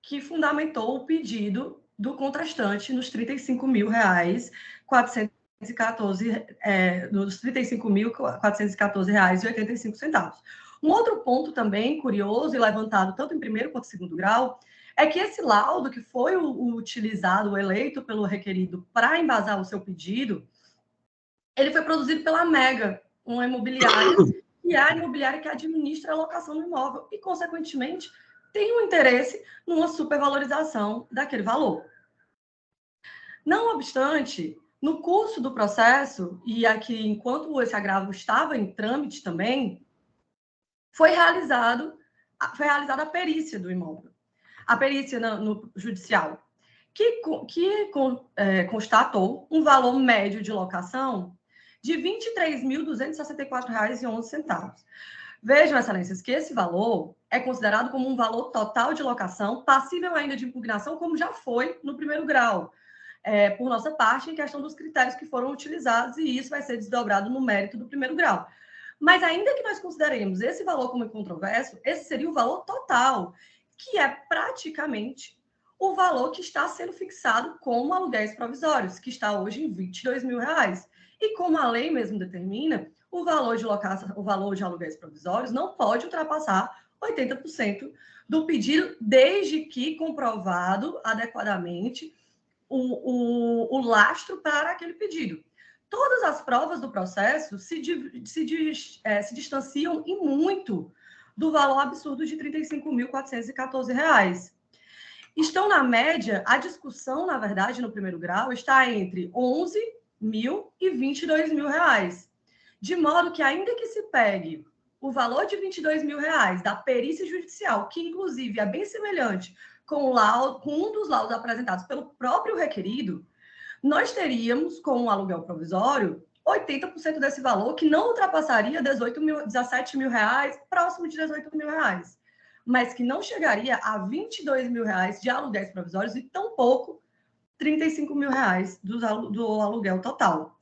que fundamentou o pedido do contrastante nos R$ 35.414, dos R$ 35.414,85. Um outro ponto também curioso e levantado tanto em primeiro quanto em segundo grau é que esse laudo que foi utilizado, eleito pelo requerido para embasar o seu pedido, ele foi produzido pela Mega, uma imobiliária, que é a imobiliária que administra a locação do imóvel e, consequentemente, tem um interesse numa supervalorização daquele valor. Não obstante, no curso do processo, e aqui enquanto esse agravo estava em trâmite também, foi realizada a perícia do imóvel. A perícia no judicial, que constatou um valor médio de locação de R$ 23.264,11. Vejam, excelências, que esse valor é considerado como um valor total de locação, passível ainda de impugnação, como já foi no primeiro grau, por nossa parte, em questão dos critérios que foram utilizados, e isso vai ser desdobrado no mérito do primeiro grau. Mas ainda que nós consideremos esse valor como incontroverso, esse seria o valor total, que é praticamente o valor que está sendo fixado como aluguéis provisórios, que está hoje em R$ 22.000. E como a lei mesmo determina, o valor de aluguéis provisórios não pode ultrapassar 80% do pedido, desde que comprovado adequadamente o lastro para aquele pedido. Todas as provas do processo se distanciam e muito do valor absurdo de R$ 35.414. Estão na média, a discussão, na verdade, no primeiro grau, está entre R$ 11.000 e R$ 22.000. De modo que, ainda que se pegue o valor de R$ 22.000 da perícia judicial, que inclusive é bem semelhante com um dos laudos apresentados pelo próprio requerido, nós teríamos, com um aluguel provisório, 80% desse valor, que não ultrapassaria R$ 17.000, próximo de R$ 18.000, mas que não chegaria a R$ 22.000 de aluguéis provisórios e tampouco R$ 35.000 do aluguel total.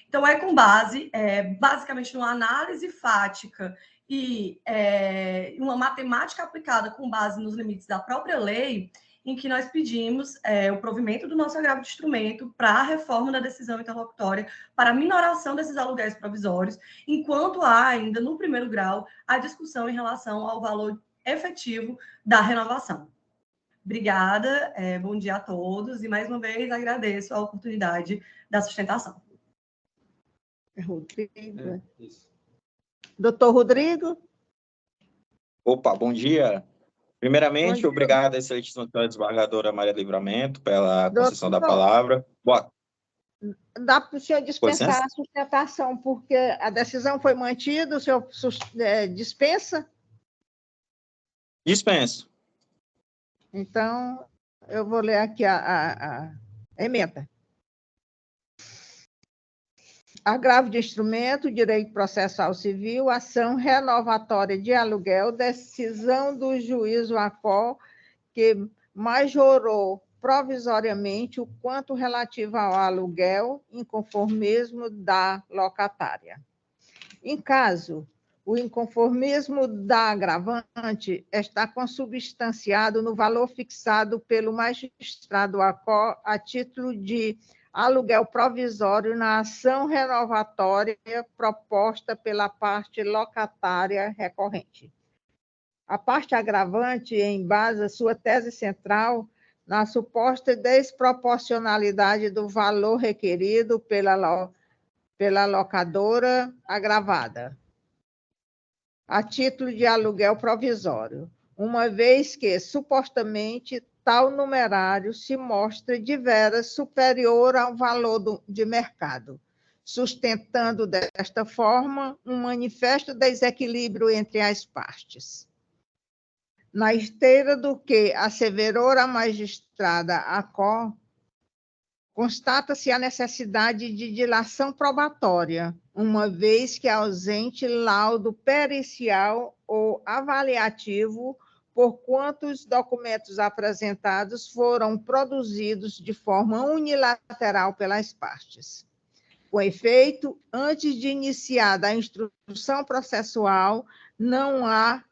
Então, é com base, basicamente, numa análise fática e uma matemática aplicada com base nos limites da própria lei, em que nós pedimos o provimento do nosso agravo de instrumento para a reforma da decisão interlocutória, para a minoração desses aluguéis provisórios, enquanto há ainda, no primeiro grau, a discussão em relação ao valor efetivo da renovação. Obrigada, bom dia a todos, e mais uma vez agradeço a oportunidade da sustentação. Rodrigo. Doutor Rodrigo? Opa, bom dia. Primeiramente, Bom dia. obrigado à excelentíssima senhora desembargadora Maria Livramento pela concessão da Doutor, palavra. Boa. dá para o senhor dispensar a sustentação, porque a decisão foi mantida, o senhor dispensa? Dispenso. Então, eu vou ler aqui a emenda. Agravo de instrumento, direito processual civil, ação renovatória de aluguel, decisão do juízo ACO que majorou provisoriamente o quanto relativo ao aluguel, inconformismo da locatária. Em caso, o inconformismo da agravante está consubstanciado no valor fixado pelo magistrado ACO a título de aluguel provisório na ação renovatória proposta pela parte locatária recorrente. A parte agravante embasa sua tese central na suposta desproporcionalidade do valor requerido pela locadora agravada, a título de aluguel provisório, uma vez que, supostamente, tal numerário se mostra de veras superior ao valor de mercado, sustentando desta forma um manifesto desequilíbrio entre as partes. Na esteira do que asseverou a magistrada ACO, constata-se a necessidade de dilação probatória, uma vez que é ausente laudo pericial ou avaliativo, porquanto os documentos apresentados foram produzidos de forma unilateral pelas partes. Com efeito, antes de iniciada a instrução processual, não há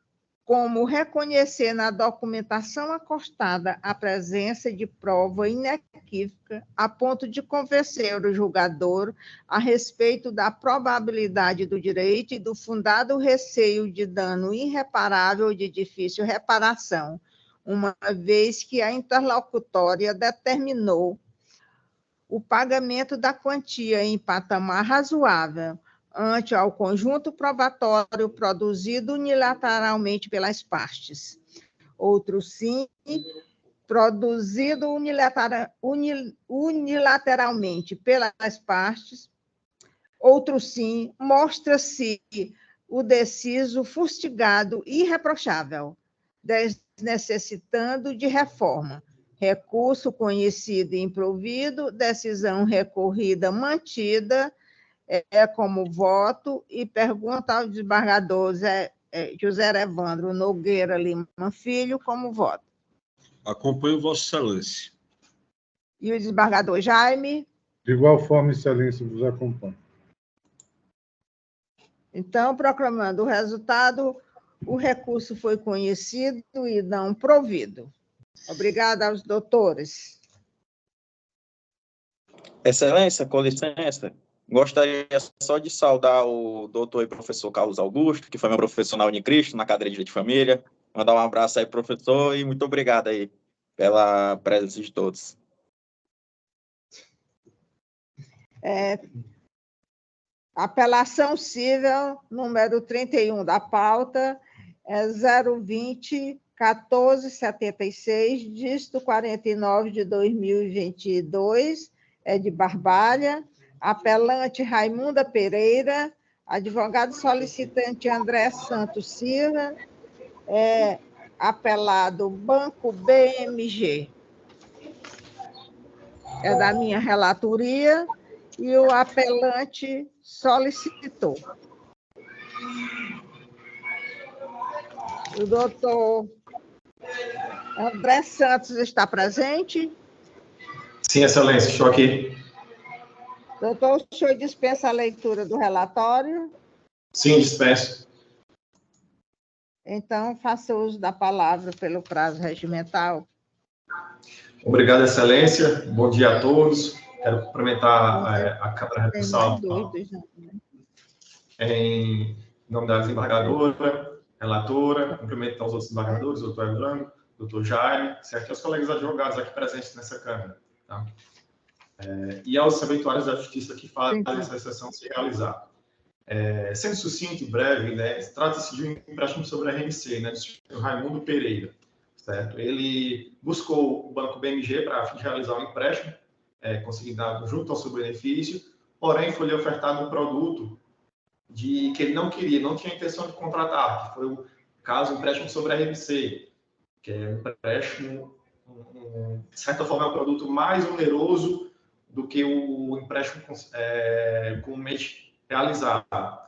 como reconhecer na documentação acostada a presença de prova inequívoca a ponto de convencer o julgador a respeito da probabilidade do direito e do fundado receio de dano irreparável ou de difícil reparação, uma vez que a interlocutória determinou o pagamento da quantia em patamar razoável, ante ao conjunto probatório produzido unilateralmente pelas partes. Outro sim, produzido unilateralmente pelas partes. Outro sim, mostra-se o deciso fustigado e irreprochável, necessitando de reforma. Recurso conhecido e improvido, decisão recorrida mantida, como voto, e pergunta ao desembargador José Evandro Nogueira Lima Filho como voto. Acompanho Vossa Excelência. E o desembargador Jaime? De igual forma, Excelência, vos acompanho. Então, proclamando o resultado, o recurso foi conhecido e não provido. Obrigada aos doutores. Excelência, com licença. Gostaria só de saudar o doutor e professor Carlos Augusto, que foi meu professor na Unicristo, na cadeira de Direito de Família. Mandar um abraço aí, professor, e muito obrigado aí pela presença de todos. Apelação civil, número 31 da pauta, 020-1476, dígito 49 de 2022, de Barbalha. Apelante Raimunda Pereira, advogado solicitante André Santos Silva, apelado Banco BMG. É da minha relatoria e o apelante solicitou. O doutor André Santos está presente? Sim, Excelência, estou aqui. Doutor, o senhor dispensa a leitura do relatório? Sim, dispenso. Então, faça uso da palavra pelo prazo regimental. Obrigado, Excelência. Bom dia a todos. Quero cumprimentar a Câmara Recursal em nome da desembargadora, relatora, cumprimentar os outros desembargadores, o doutor Evandro, o doutor Jaime, certo? E aos colegas advogados aqui presentes nessa Câmara. Tá? E aos serventuários da Justiça que fazem essa sessão se realizar. Sendo sucinto e breve, né, trata-se de um empréstimo sobre a RMC, né, do senhor Raimundo Pereira. Certo? Ele buscou o Banco BMG para a fim de realizar um empréstimo consignado junto ao seu benefício, porém foi lhe ofertado um produto que ele não queria, não tinha intenção de contratar, que foi o caso empréstimo sobre a RMC, que é um empréstimo, de certa forma, é um produto mais oneroso do que o empréstimo comumente realizado,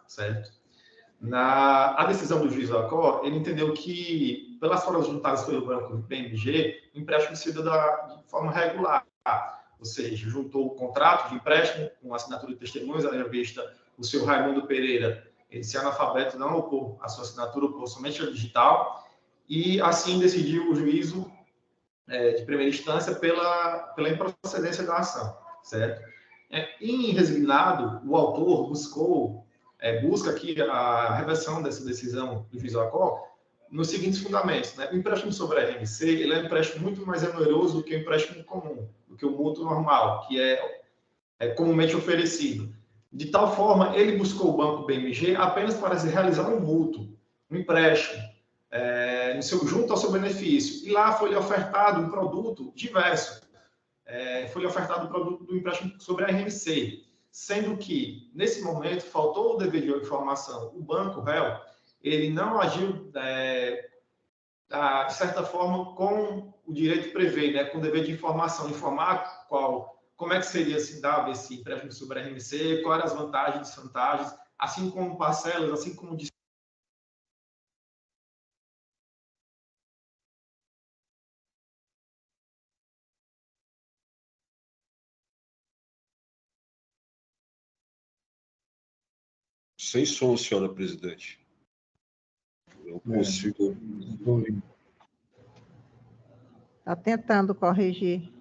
certo? A decisão do juiz Lacó, ele entendeu que, pelas formas juntadas pelo Banco BMG, o empréstimo se deu de forma regular, ou seja, juntou o contrato de empréstimo com assinatura de testemunhas, à vista o senhor Raimundo Pereira, ele se analfabeto, não opor a sua assinatura, opor somente a digital, e assim decidiu o juízo de primeira instância pela improcedência da ação, certo? Em resignado, o autor busca aqui a reversão dessa decisão do juiz Lacó nos seguintes fundamentos, né? O empréstimo sobre a RMC, ele é um empréstimo muito mais oneroso do que o empréstimo comum, do que o mútuo normal, que é comumente oferecido. De tal forma, ele buscou o Banco BMG apenas para realizar um mútuo, um empréstimo, junto ao seu benefício. E lá foi-lhe ofertado um produto diverso. Foi-lhe ofertado um produto do empréstimo sobre a RMC, sendo que, nesse momento, faltou o dever de informação. O banco réu, ele não agiu, de certa forma, com o direito prevê, né, com o dever de informação, informar como é que seria se dava esse empréstimo sobre a RMC, quais eram as vantagens e desvantagens, assim como parcelas, assim como... Sem som, senhora presidente. Eu consigo... Está tentando corrigir.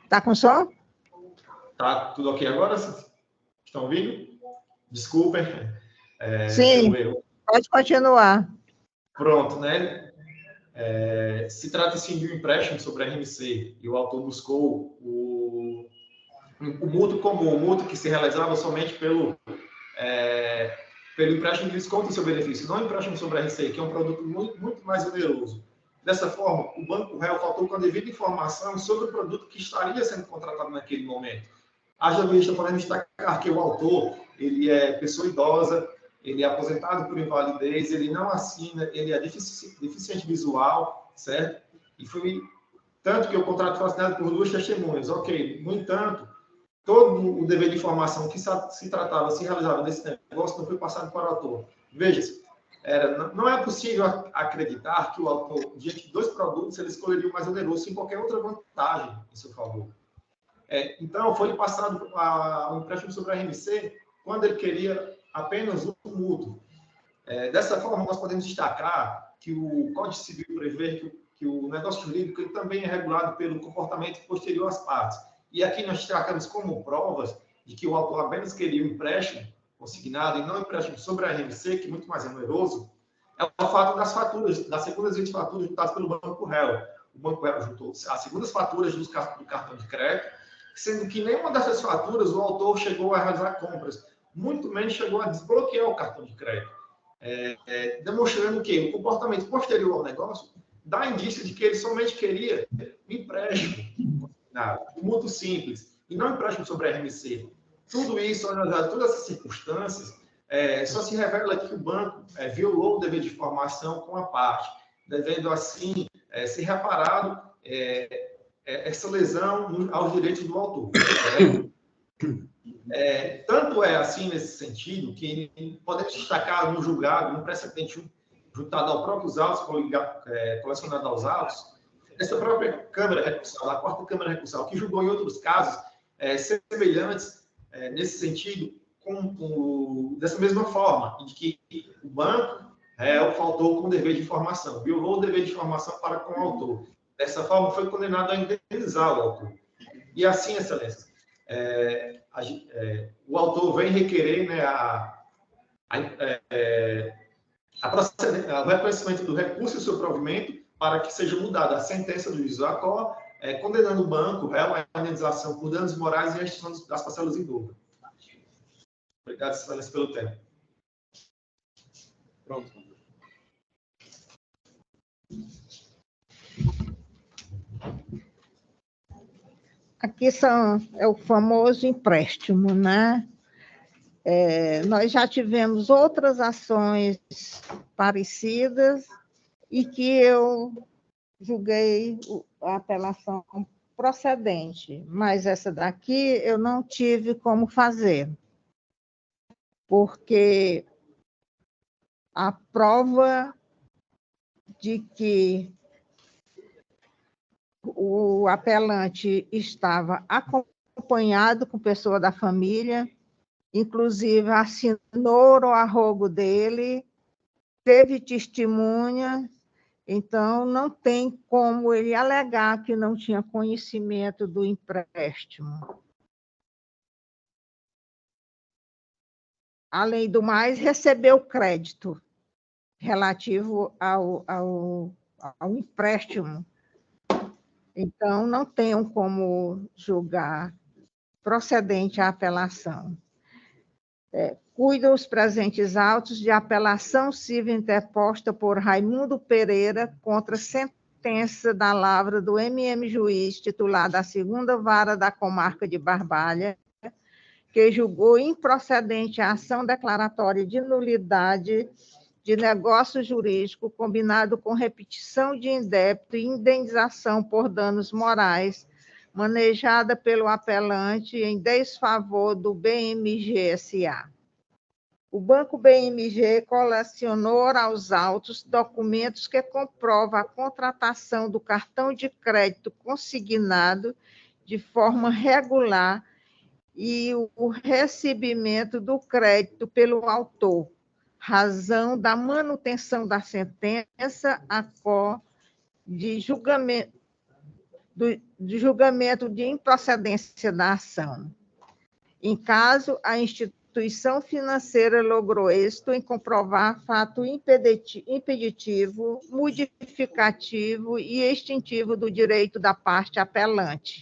Está com som? Tá tudo ok agora? Estão ouvindo? Desculpem. Sim, pode continuar. Pronto, né? Se trata, sim, de um empréstimo sobre a RMC, e o autor buscou o mútuo comum, o mútuo que se realizava somente pelo empréstimo de desconto do seu benefício, não empréstimo sobre a RMC, que é um produto muito, muito mais oneroso. Dessa forma, o banco réu faltou com a devida informação sobre o produto que estaria sendo contratado naquele momento. Haja vista, podemos destacar que o autor, ele é pessoa idosa, ele é aposentado por invalidez, ele não assina, ele é deficiente visual, certo? E foi tanto que o contrato foi assinado por 2 testemunhas, ok. No entanto, todo o dever de informação que se realizava nesse negócio não foi passado para o autor. Veja-se, não é possível acreditar que o autor, diante de 2 produtos, ele escolheria o mais oneroso sem qualquer outra vantagem em seu favor. Então, foi-lhe passado o empréstimo sobre a RMC quando ele queria apenas um mútuo. Dessa forma, nós podemos destacar que o Código Civil prevê que o negócio jurídico ele também é regulado pelo comportamento posterior às partes. E aqui nós destacamos como provas de que o autor apenas queria um empréstimo consignado e não um empréstimo sobre a RMC, que é muito mais oneroso, é o fato das faturas, das segundas 20 faturas juntadas pelo Banco Réu. O Banco Réu juntou as segundas faturas do cartão de crédito, sendo que nenhuma dessas faturas o autor chegou a realizar compras, muito menos chegou a desbloquear o cartão de crédito, demonstrando que o comportamento posterior ao negócio dá indício de que ele somente queria um empréstimo, um mútuo simples, e não um empréstimo sobre a RMC. Tudo isso, analisado todas essas circunstâncias, só se revela que o banco violou o dever de informação com a parte, devendo assim ser reparado essa lesão aos direitos do autor. Tanto é assim nesse sentido que podemos destacar no julgado, no precedente juntado ao próprio autos, colecionado aos autos, essa própria Câmara Recursal, a 4ª Câmara Recursal, que julgou em outros casos semelhantes nesse sentido, dessa mesma forma, de que o banco réu faltou com o dever de informação, violou o dever de informação para com o autor. Dessa forma, foi condenado a indenizar o autor. E assim, Excelência, o autor vem requerer, né, o reconhecimento do recurso e o seu provimento para que seja mudada a sentença do juiz do ACOR, condenando o banco réu à indenização por danos morais e a extinção das parcelas em dobro. Obrigado, Excelência, pelo tempo. Pronto. Aqui é o famoso empréstimo, né? Nós já tivemos outras ações parecidas e que eu julguei a apelação procedente, mas essa daqui eu não tive como fazer, porque a prova de que o apelante estava acompanhado com pessoa da família, inclusive assinou o arrogo dele, teve testemunha, então não tem como ele alegar que não tinha conhecimento do empréstimo. Além do mais, recebeu crédito relativo ao empréstimo. Então, não tenham como julgar procedente a apelação. Cuidam os presentes autos de apelação civil interposta por Raimundo Pereira contra sentença da Lavra do MM Juiz, titulada a 2ª Vara da Comarca de Barbalha, que julgou improcedente a ação declaratória de nulidade de negócio jurídico combinado com repetição de indébito e indenização por danos morais, manejada pelo apelante em desfavor do BMG SA. O Banco BMG colecionou aos autos documentos que comprovam a contratação do cartão de crédito consignado de forma regular e o recebimento do crédito pelo autor, razão da manutenção da sentença a qual de julgamento de improcedência da ação. Em caso, a instituição financeira logrou êxito em comprovar fato impeditivo, modificativo e extintivo do direito da parte apelante.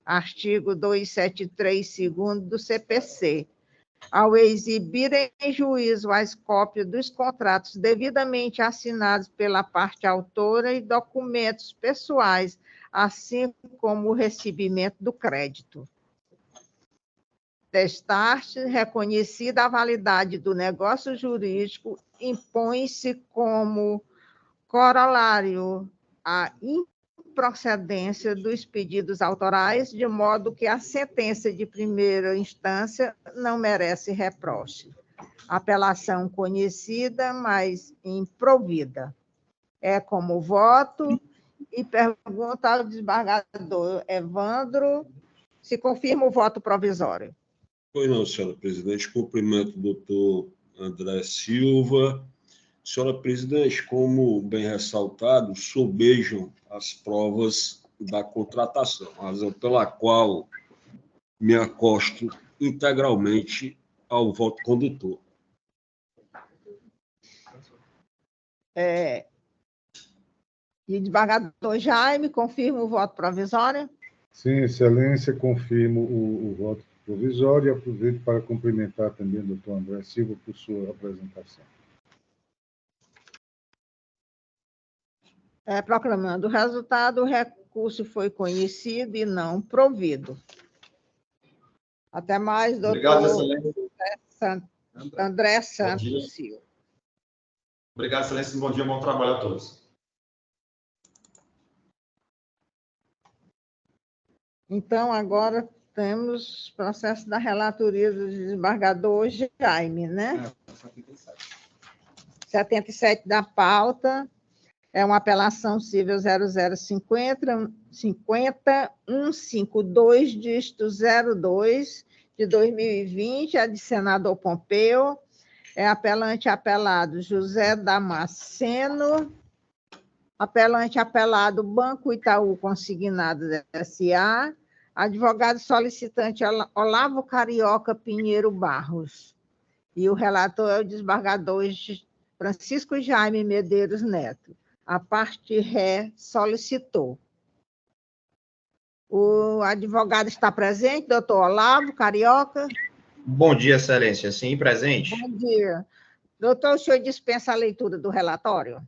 Artigo 273, segundo do CPC. Ao exibir em juízo as cópias dos contratos devidamente assinados pela parte autora e documentos pessoais, assim como o recebimento do crédito. Destarte, reconhecida a validade do negócio jurídico, impõe-se como corolário a improcedência dos pedidos autorais, de modo que a sentença de primeira instância não merece reproche. Apelação conhecida, mas improvida. É como voto, e pergunta ao desembargador Evandro se confirma o voto provisório. Pois não, senhora presidente. Cumprimento o doutor André Silva. Senhora presidente, como bem ressaltado, sobejam as provas da contratação, razão pela qual me acosto integralmente ao voto condutor. E desembargador Jaime, confirma o voto provisório? Sim, excelência, confirmo o voto provisório e aproveito para cumprimentar também o doutor André Silva por sua apresentação. Proclamando o resultado, o recurso foi conhecido e não provido. Até mais, doutor. Obrigado, excelência. André Santos Silva. Obrigado, excelência. Bom dia, bom trabalho a todos. Então, agora temos o processo da relatoria do desembargador Jaime, né? 77 da pauta. É uma apelação civil 0050-152, dígito 02, de 2020, a de senador Pompeu. É apelante apelado José Damasceno. Apelante apelado Banco Itaú Consignado S.A. Advogado solicitante Olavo Carioca Pinheiro Barros. E o relator é o desembargador Francisco Jaime Medeiros Neto. A parte ré solicitou. O advogado está presente, doutor Olavo Carioca? Bom dia, excelência. Sim, presente. Bom dia. Doutor, o senhor dispensa a leitura do relatório?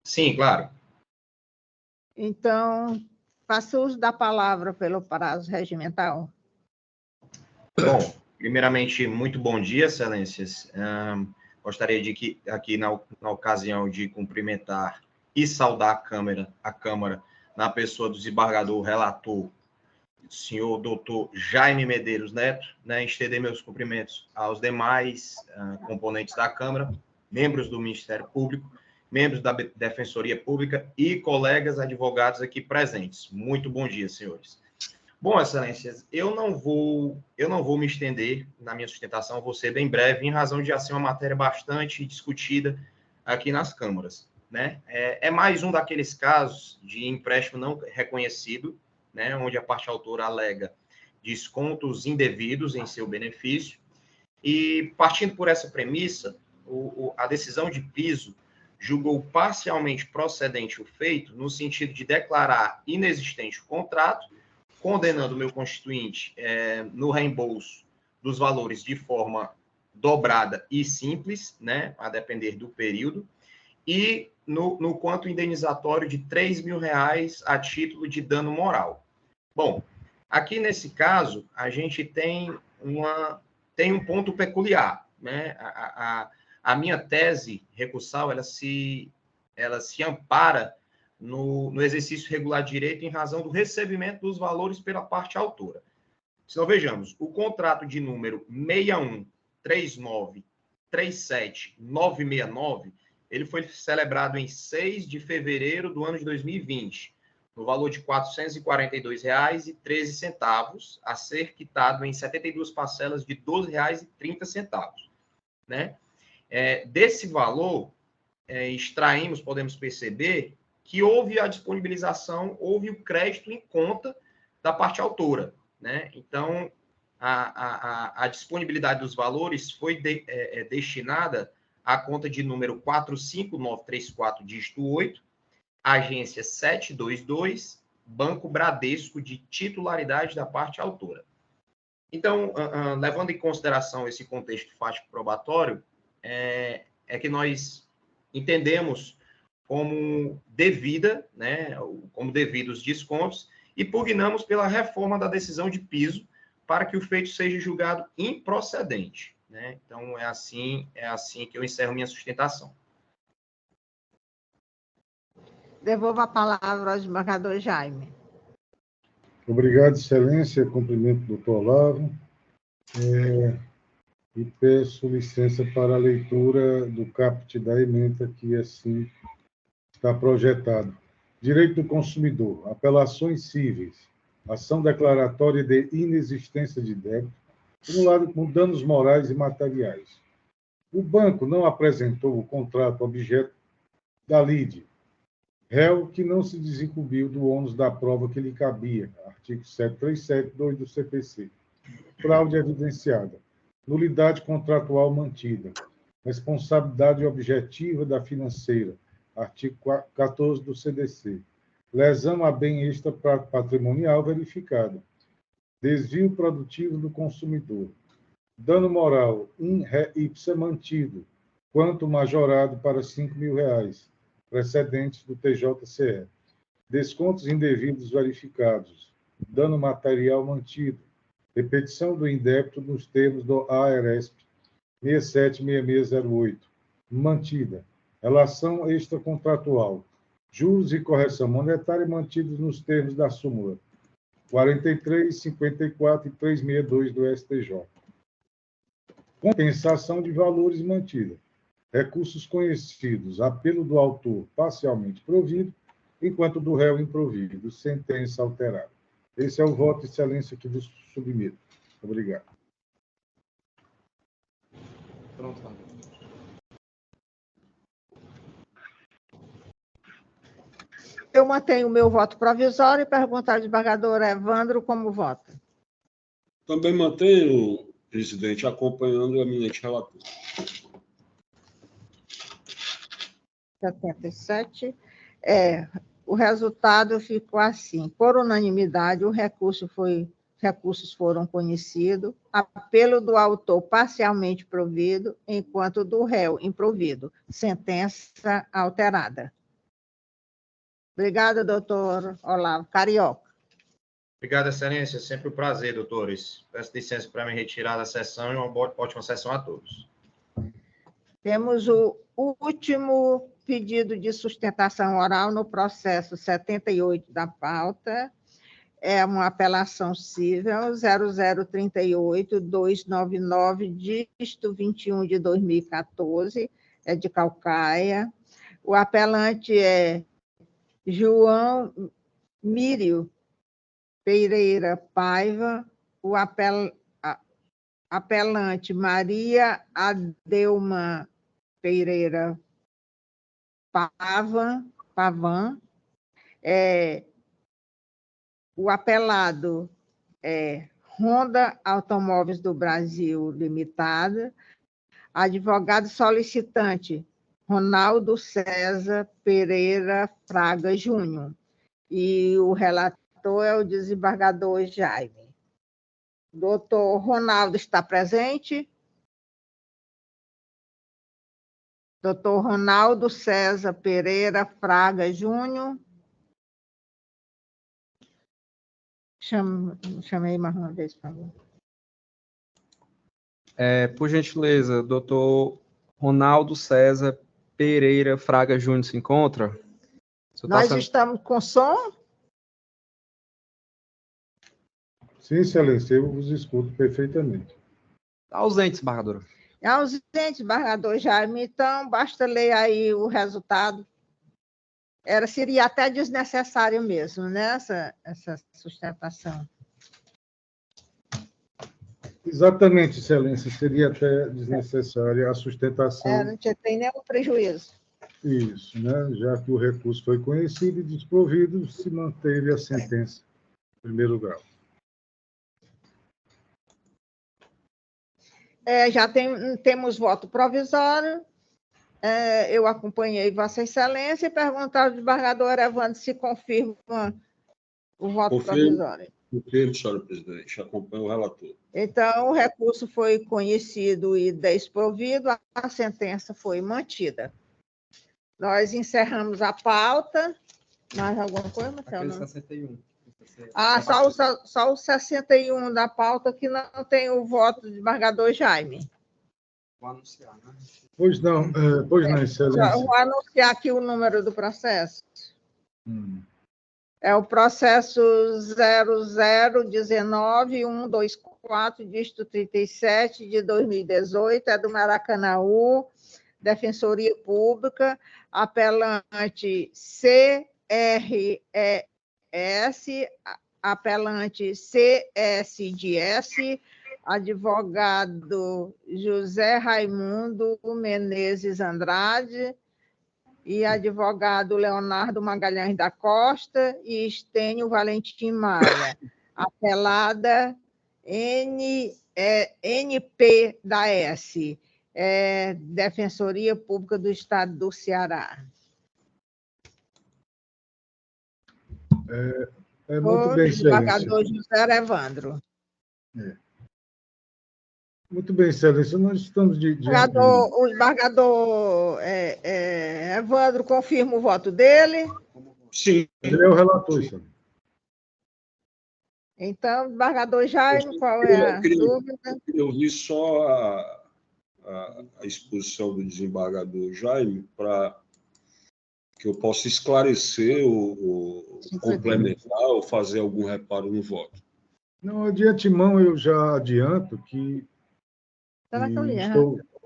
Sim, claro. Então, faça uso da palavra pelo prazo regimental. Bom, primeiramente, muito bom dia, excelências. Gostaria de que, aqui na ocasião de cumprimentar e saudar a Câmara na pessoa do desembargador relator, senhor doutor Jaime Medeiros Neto, né, estender meus cumprimentos aos demais componentes da Câmara, membros do Ministério Público, membros da Defensoria Pública e colegas advogados aqui presentes. Muito bom dia, senhores. Bom, excelências, eu não vou me estender na minha sustentação, vou ser bem breve, em razão de já ser uma matéria bastante discutida aqui nas câmaras, né? É mais um daqueles casos de empréstimo não reconhecido, né, onde a parte autora alega descontos indevidos em seu benefício, e partindo por essa premissa, a decisão de piso julgou parcialmente procedente o feito, no sentido de declarar inexistente o contrato, condenando o meu constituinte no reembolso dos valores de forma dobrada e simples, né, a depender do período, e no quanto indenizatório de R$3.000 a título de dano moral. Bom, aqui nesse caso, a gente tem um ponto peculiar, né? A minha tese recursal, ela se ampara no exercício regular de direito em razão do recebimento dos valores pela parte autora. Então, vejamos, o contrato de número 613937969, ele foi celebrado em 6 de fevereiro do ano de 2020, no valor de R$ 442,13, a ser quitado em 72 parcelas de R$ 12,30, né? Desse valor, extraímos, podemos perceber, que houve a disponibilização, houve o crédito em conta da parte autora, né? Então, a disponibilidade dos valores foi destinada à conta de número 45934, dígito 8, agência 722, Banco Bradesco, de titularidade da parte autora. Então, levando em consideração esse contexto fático probatório, é que nós entendemos como devida, né, como devidos descontos, e pugnamos pela reforma da decisão de piso para que o feito seja julgado improcedente, né? Então, é assim que eu encerro minha sustentação. Devolvo a palavra ao desembargador Jaime. Obrigado, excelência. Cumprimento do doutor Olavo. E peço licença para a leitura do caput da ementa, que assim está projetado. Direito do consumidor, apelações cíveis, ação declaratória de inexistência de débito, por um lado, com danos morais e materiais. O banco não apresentou o contrato objeto da lide, réu que não se desincumbiu do ônus da prova que lhe cabia, artigo 737(2) do CPC. Fraude evidenciada, nulidade contratual mantida, responsabilidade objetiva da financeira, artigo 14 do CDC, lesão a bem extra patrimonial verificada, desvio produtivo do consumidor, dano moral in re ipsa mantido, quanto majorado para R$ 5.000, precedentes do TJCE, descontos indevidos verificados, dano material mantido, repetição do indébito nos termos do ARESP 676608, mantida, relação extracontratual, juros e correção monetária mantidos nos termos da súmula 43, 54 e 362 do STJ. Compensação de valores mantida. Recursos conhecidos, apelo do autor parcialmente provido, enquanto do réu improvido, sentença alterada. Esse é o voto, excelência, que vos submeto. Obrigado. Pronto. Eu mantenho o meu voto provisório e pergunto ao desembargador Evandro como vota. Também mantenho, presidente, acompanhando o eminente relator. 77. O resultado ficou assim. Por unanimidade, recursos foram conhecidos, apelo do autor parcialmente provido, enquanto do réu improvido. Sentença alterada. Obrigada, doutor Olavo Carioca. Obrigado, excelência. Sempre um prazer, doutores. Peço licença para me retirar da sessão e uma ótima sessão a todos. Temos o último pedido de sustentação oral no processo 78 da pauta. É uma apelação civil 0038-299, dígito 21 de 2014, é de Calcaia. O apelante é João Mírio Pereira Paiva, o apelante Maria Adelma Pereira Pavan, o apelado é Honda Automóveis do Brasil Limitada, advogado solicitante Ronaldo César Pereira Fraga Júnior, e o relator é o desembargador Jaime. Doutor Ronaldo está presente? Doutor Ronaldo César Pereira Fraga Júnior. Chamei mais uma vez, por favor. Por gentileza, doutor Ronaldo César Pereira Fraga Júnior se encontra? Nós estamos com som? Sim, excelência, eu vos escuto perfeitamente. Está ausente, desembargadora. É ausente, desembargador Jaime. Então, basta ler aí o resultado. Seria até desnecessário mesmo, né, essa sustentação. Exatamente, excelência, seria até desnecessária a sustentação. Não tem nenhum prejuízo. Isso, né? Já que o recurso foi conhecido e desprovido, se manteve a sentença em primeiro grau. Já temos voto provisório. Eu acompanhei Vossa Excelência e pergunto ao desembargador Evandro se confirma o voto provisório. Confirmo, senhora presidente, acompanho o relator. Então, o recurso foi conhecido e desprovido, a sentença foi mantida. Nós encerramos a pauta. Mais alguma coisa, Marcelo? Aquele 61. Só o 61 da pauta que não tem o voto do desembargador Jaime. Vou anunciar, né? Pois não, excelência. Vou anunciar aqui o número do processo. É o processo 0019124, dígito 37, de 2018, é do Maracanaú, Defensoria Pública, apelante CRES, apelante CSDS, advogado José Raimundo Menezes Andrade e advogado Leonardo Magalhães da Costa e Estênio Valentim Maia. Apelada NP da S, Defensoria Pública do Estado do Ceará. Muito bem, excelência. Desembargador José Evandro. Muito bem, excelência. Nós estamos o desembargador Evandro confirma o voto dele? Sim. Ele é o relator, excelência. Então, desembargador Jaime, qual é a dúvida? Eu queria ouvir só a exposição do desembargador Jaime para que eu possa esclarecer ou complementar ou fazer algum reparo no voto. Não, de antemão eu já adianto que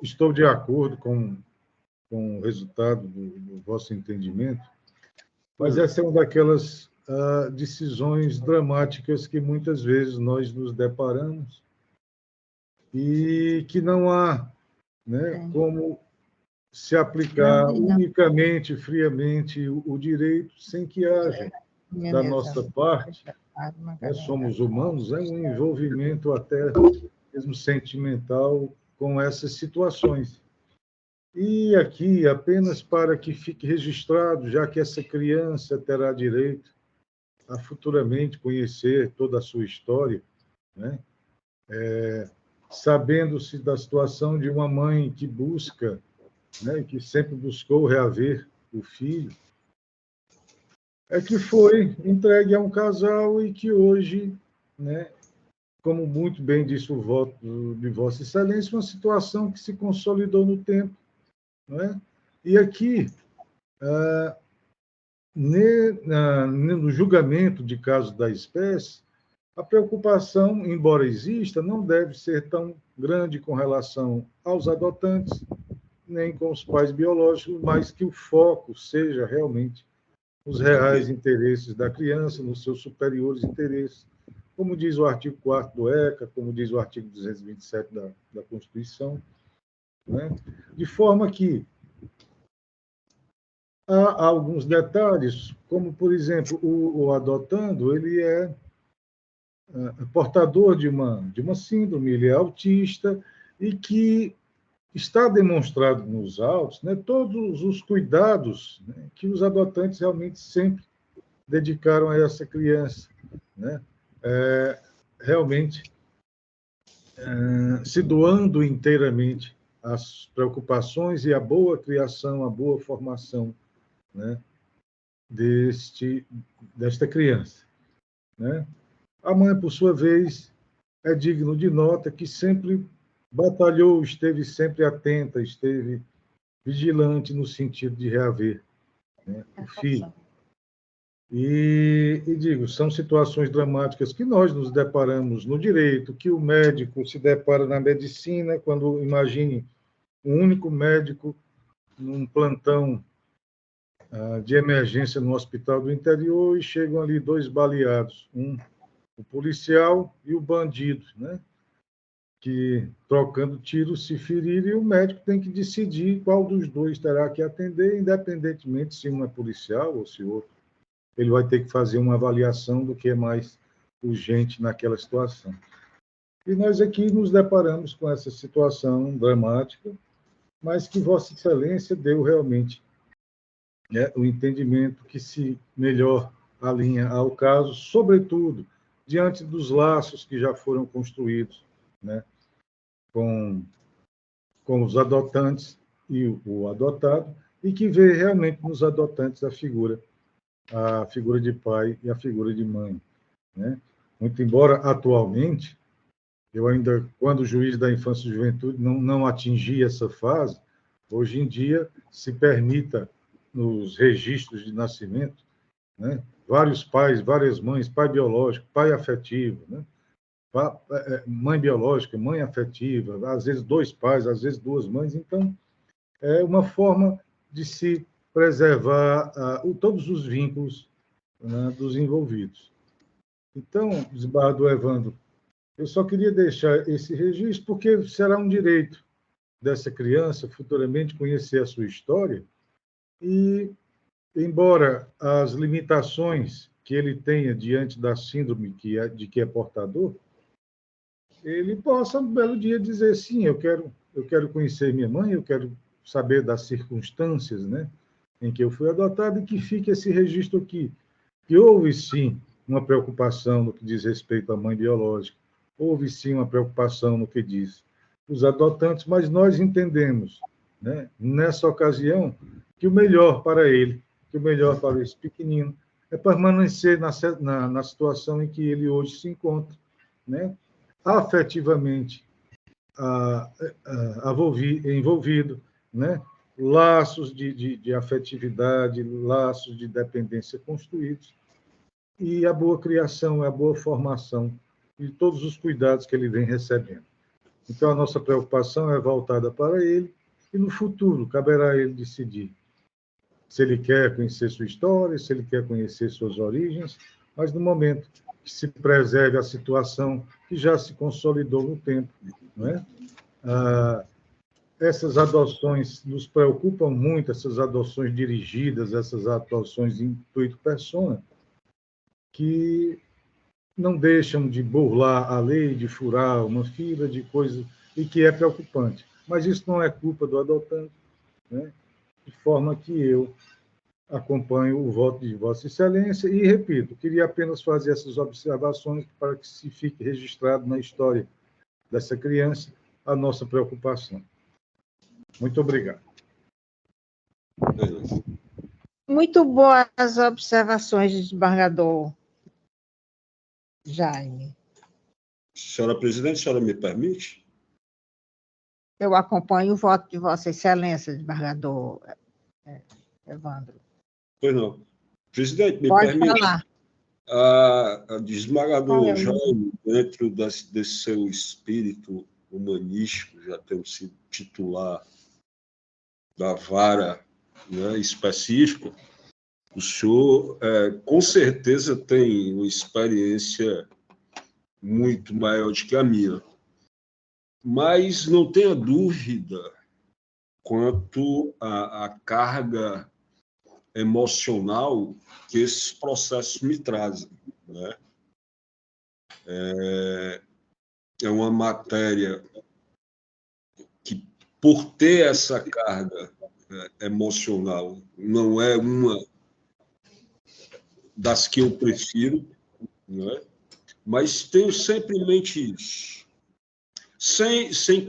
estou de acordo com o resultado do vosso entendimento, mas essa é uma daquelas decisões dramáticas que muitas vezes nós nos deparamos e que não há né, como se aplicar unicamente, friamente, o direito, sem que haja, da nossa parte, nós somos humanos, um envolvimento até mesmo sentimental com essas situações. E aqui, apenas para que fique registrado, já que essa criança terá direito a futuramente conhecer toda a sua história, né? Sabendo-se da situação de uma mãe que busca, né, que sempre buscou reaver o filho, é que foi entregue a um casal e que hoje, né, como muito bem disse o voto de Vossa Excelência, uma situação que se consolidou no tempo, né? E aqui, no julgamento de casos da espécie, a preocupação, embora exista, não deve ser tão grande com relação aos adotantes, nem com os pais biológicos, mas que o foco seja realmente os reais interesses da criança, nos seus superiores interesses, como diz o artigo 4º do ECA, como diz o artigo 227 da Constituição, né? De forma que há alguns detalhes, como, por exemplo, o adotando, ele é portador de uma síndrome, ele é autista, e que está demonstrado nos autos, né, todos os cuidados, né, que os adotantes realmente sempre dedicaram a essa criança, né, realmente se doando inteiramente às preocupações e à boa criação, à boa formação, né, desta criança, né. A mãe, por sua vez, é digno de nota que sempre batalhou, esteve sempre atenta, esteve vigilante no sentido de reaver, né, o filho. E digo, são situações dramáticas que nós nos deparamos no direito, que o médico se depara na medicina, quando, imagine, um único médico num plantão de emergência no hospital do interior e chegam ali 2 baleados, o policial e o bandido, né? Que, trocando tiros, se feriram, e o médico tem que decidir qual dos dois terá que atender, independentemente se um é policial ou se outro. Ele vai ter que fazer uma avaliação do que é mais urgente naquela situação. E nós aqui nos deparamos com essa situação dramática, mas que Vossa Excelência deu realmente, né, o entendimento que se melhor alinha ao caso, sobretudo diante dos laços que já foram construídos, né, com os adotantes e o adotado, e que vê realmente nos adotantes a figura de pai e a figura de mãe, né? Muito embora atualmente, eu ainda, quando juiz da infância e juventude, não atingi essa fase, hoje em dia se permita nos registros de nascimento, né, vários pais, várias mães, pai biológico, pai afetivo, né, mãe biológica, mãe afetiva, às vezes 2 pais, às vezes 2 mães. Então, é uma forma de se preservar todos os vínculos, né, dos envolvidos. Então, desembargador Evandro, eu só queria deixar esse registro, porque será um direito dessa criança futuramente conhecer a sua história e, embora as limitações que ele tenha diante da síndrome de que é portador, ele possa, um belo dia, dizer, sim, eu quero conhecer minha mãe, eu quero saber das circunstâncias, né, em que eu fui adotado, e que fique esse registro aqui, que houve, sim, uma preocupação no que diz respeito à mãe biológica, houve, sim, uma preocupação no que diz os adotantes, mas nós entendemos, né, nessa ocasião, que o melhor para ele, que o melhor para esse pequenino, é permanecer na situação em que ele hoje se encontra, né, afetivamente envolvido, né, laços de afetividade, laços de dependência construídos, e a boa criação, a boa formação e todos os cuidados que ele vem recebendo. Então, a nossa preocupação é voltada para ele, e no futuro caberá a ele decidir se ele quer conhecer sua história, se ele quer conhecer suas origens, mas no momento que se preserve a situação que já se consolidou no tempo, não é? essas adoções nos preocupam muito, essas adoções dirigidas, essas adoções intuito persona, que não deixam de burlar a lei, de furar uma fila de coisas, e que é preocupante. Mas isso não é culpa do adotante, né? De forma que eu acompanho o voto de Vossa Excelência e, repito, queria apenas fazer essas observações para que se fique registrado na história dessa criança a nossa preocupação. Muito obrigado. Muito boas as observações, desembargador Jaime. Senhora presidente, a senhora me permite? Eu acompanho o voto de Vossa Excelência, desembargador Evandro. Pois não. Presidente, me Pode permite? falar. A desembargador Jaime, dentro desse seu espírito humanístico, já tendo sido titular da vara, né, específica, o senhor com certeza tem uma experiência muito maior do que a minha. Mas não tenha dúvida quanto à carga emocional que esses processos me trazem, né? É uma matéria que, por ter essa carga emocional, não é uma das que eu prefiro, né? Mas tenho sempre em mente isso, sem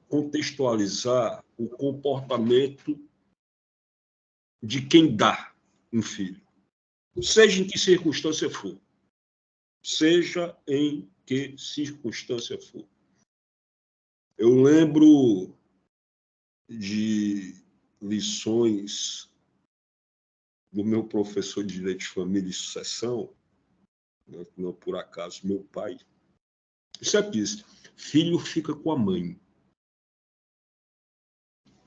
contextualizar o comportamento de quem dá um filho, seja em que circunstância for. Seja em que circunstância for. Eu lembro de lições do meu professor de Direito de Família e Sucessão, não por acaso meu pai. Isso aqui, filho fica com a mãe,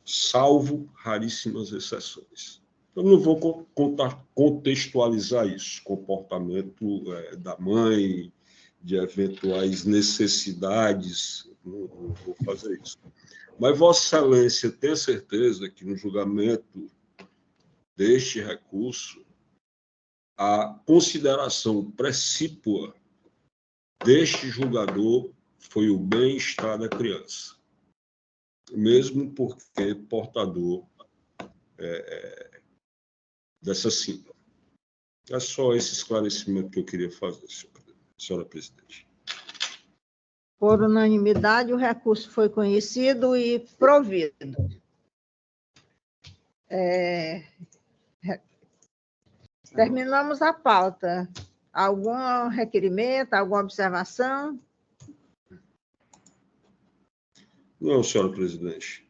salvo raríssimas exceções. Eu não vou contextualizar isso, comportamento da mãe, de eventuais necessidades, não vou fazer isso. Mas Vossa Excelência tem certeza que no julgamento deste recurso, a consideração precípua deste julgador foi o bem-estar da criança, mesmo porque é portador dessa síndrome. É só esse esclarecimento que eu queria fazer, senhora presidente. Por unanimidade, o recurso foi conhecido e provido. Terminamos a pauta. Algum requerimento, alguma observação? Não, senhora presidente.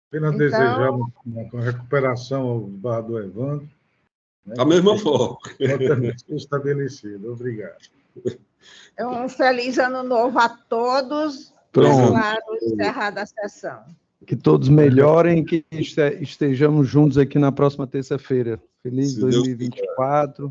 Apenas desejar uma recuperação ao desembargador Evandro. Né? Da mesma forma. Estabelecido. Obrigado. Um feliz ano novo a todos. Pronto. Claro, encerrada a sessão. Que todos melhorem, que estejamos juntos aqui na próxima terça-feira. Feliz 2024.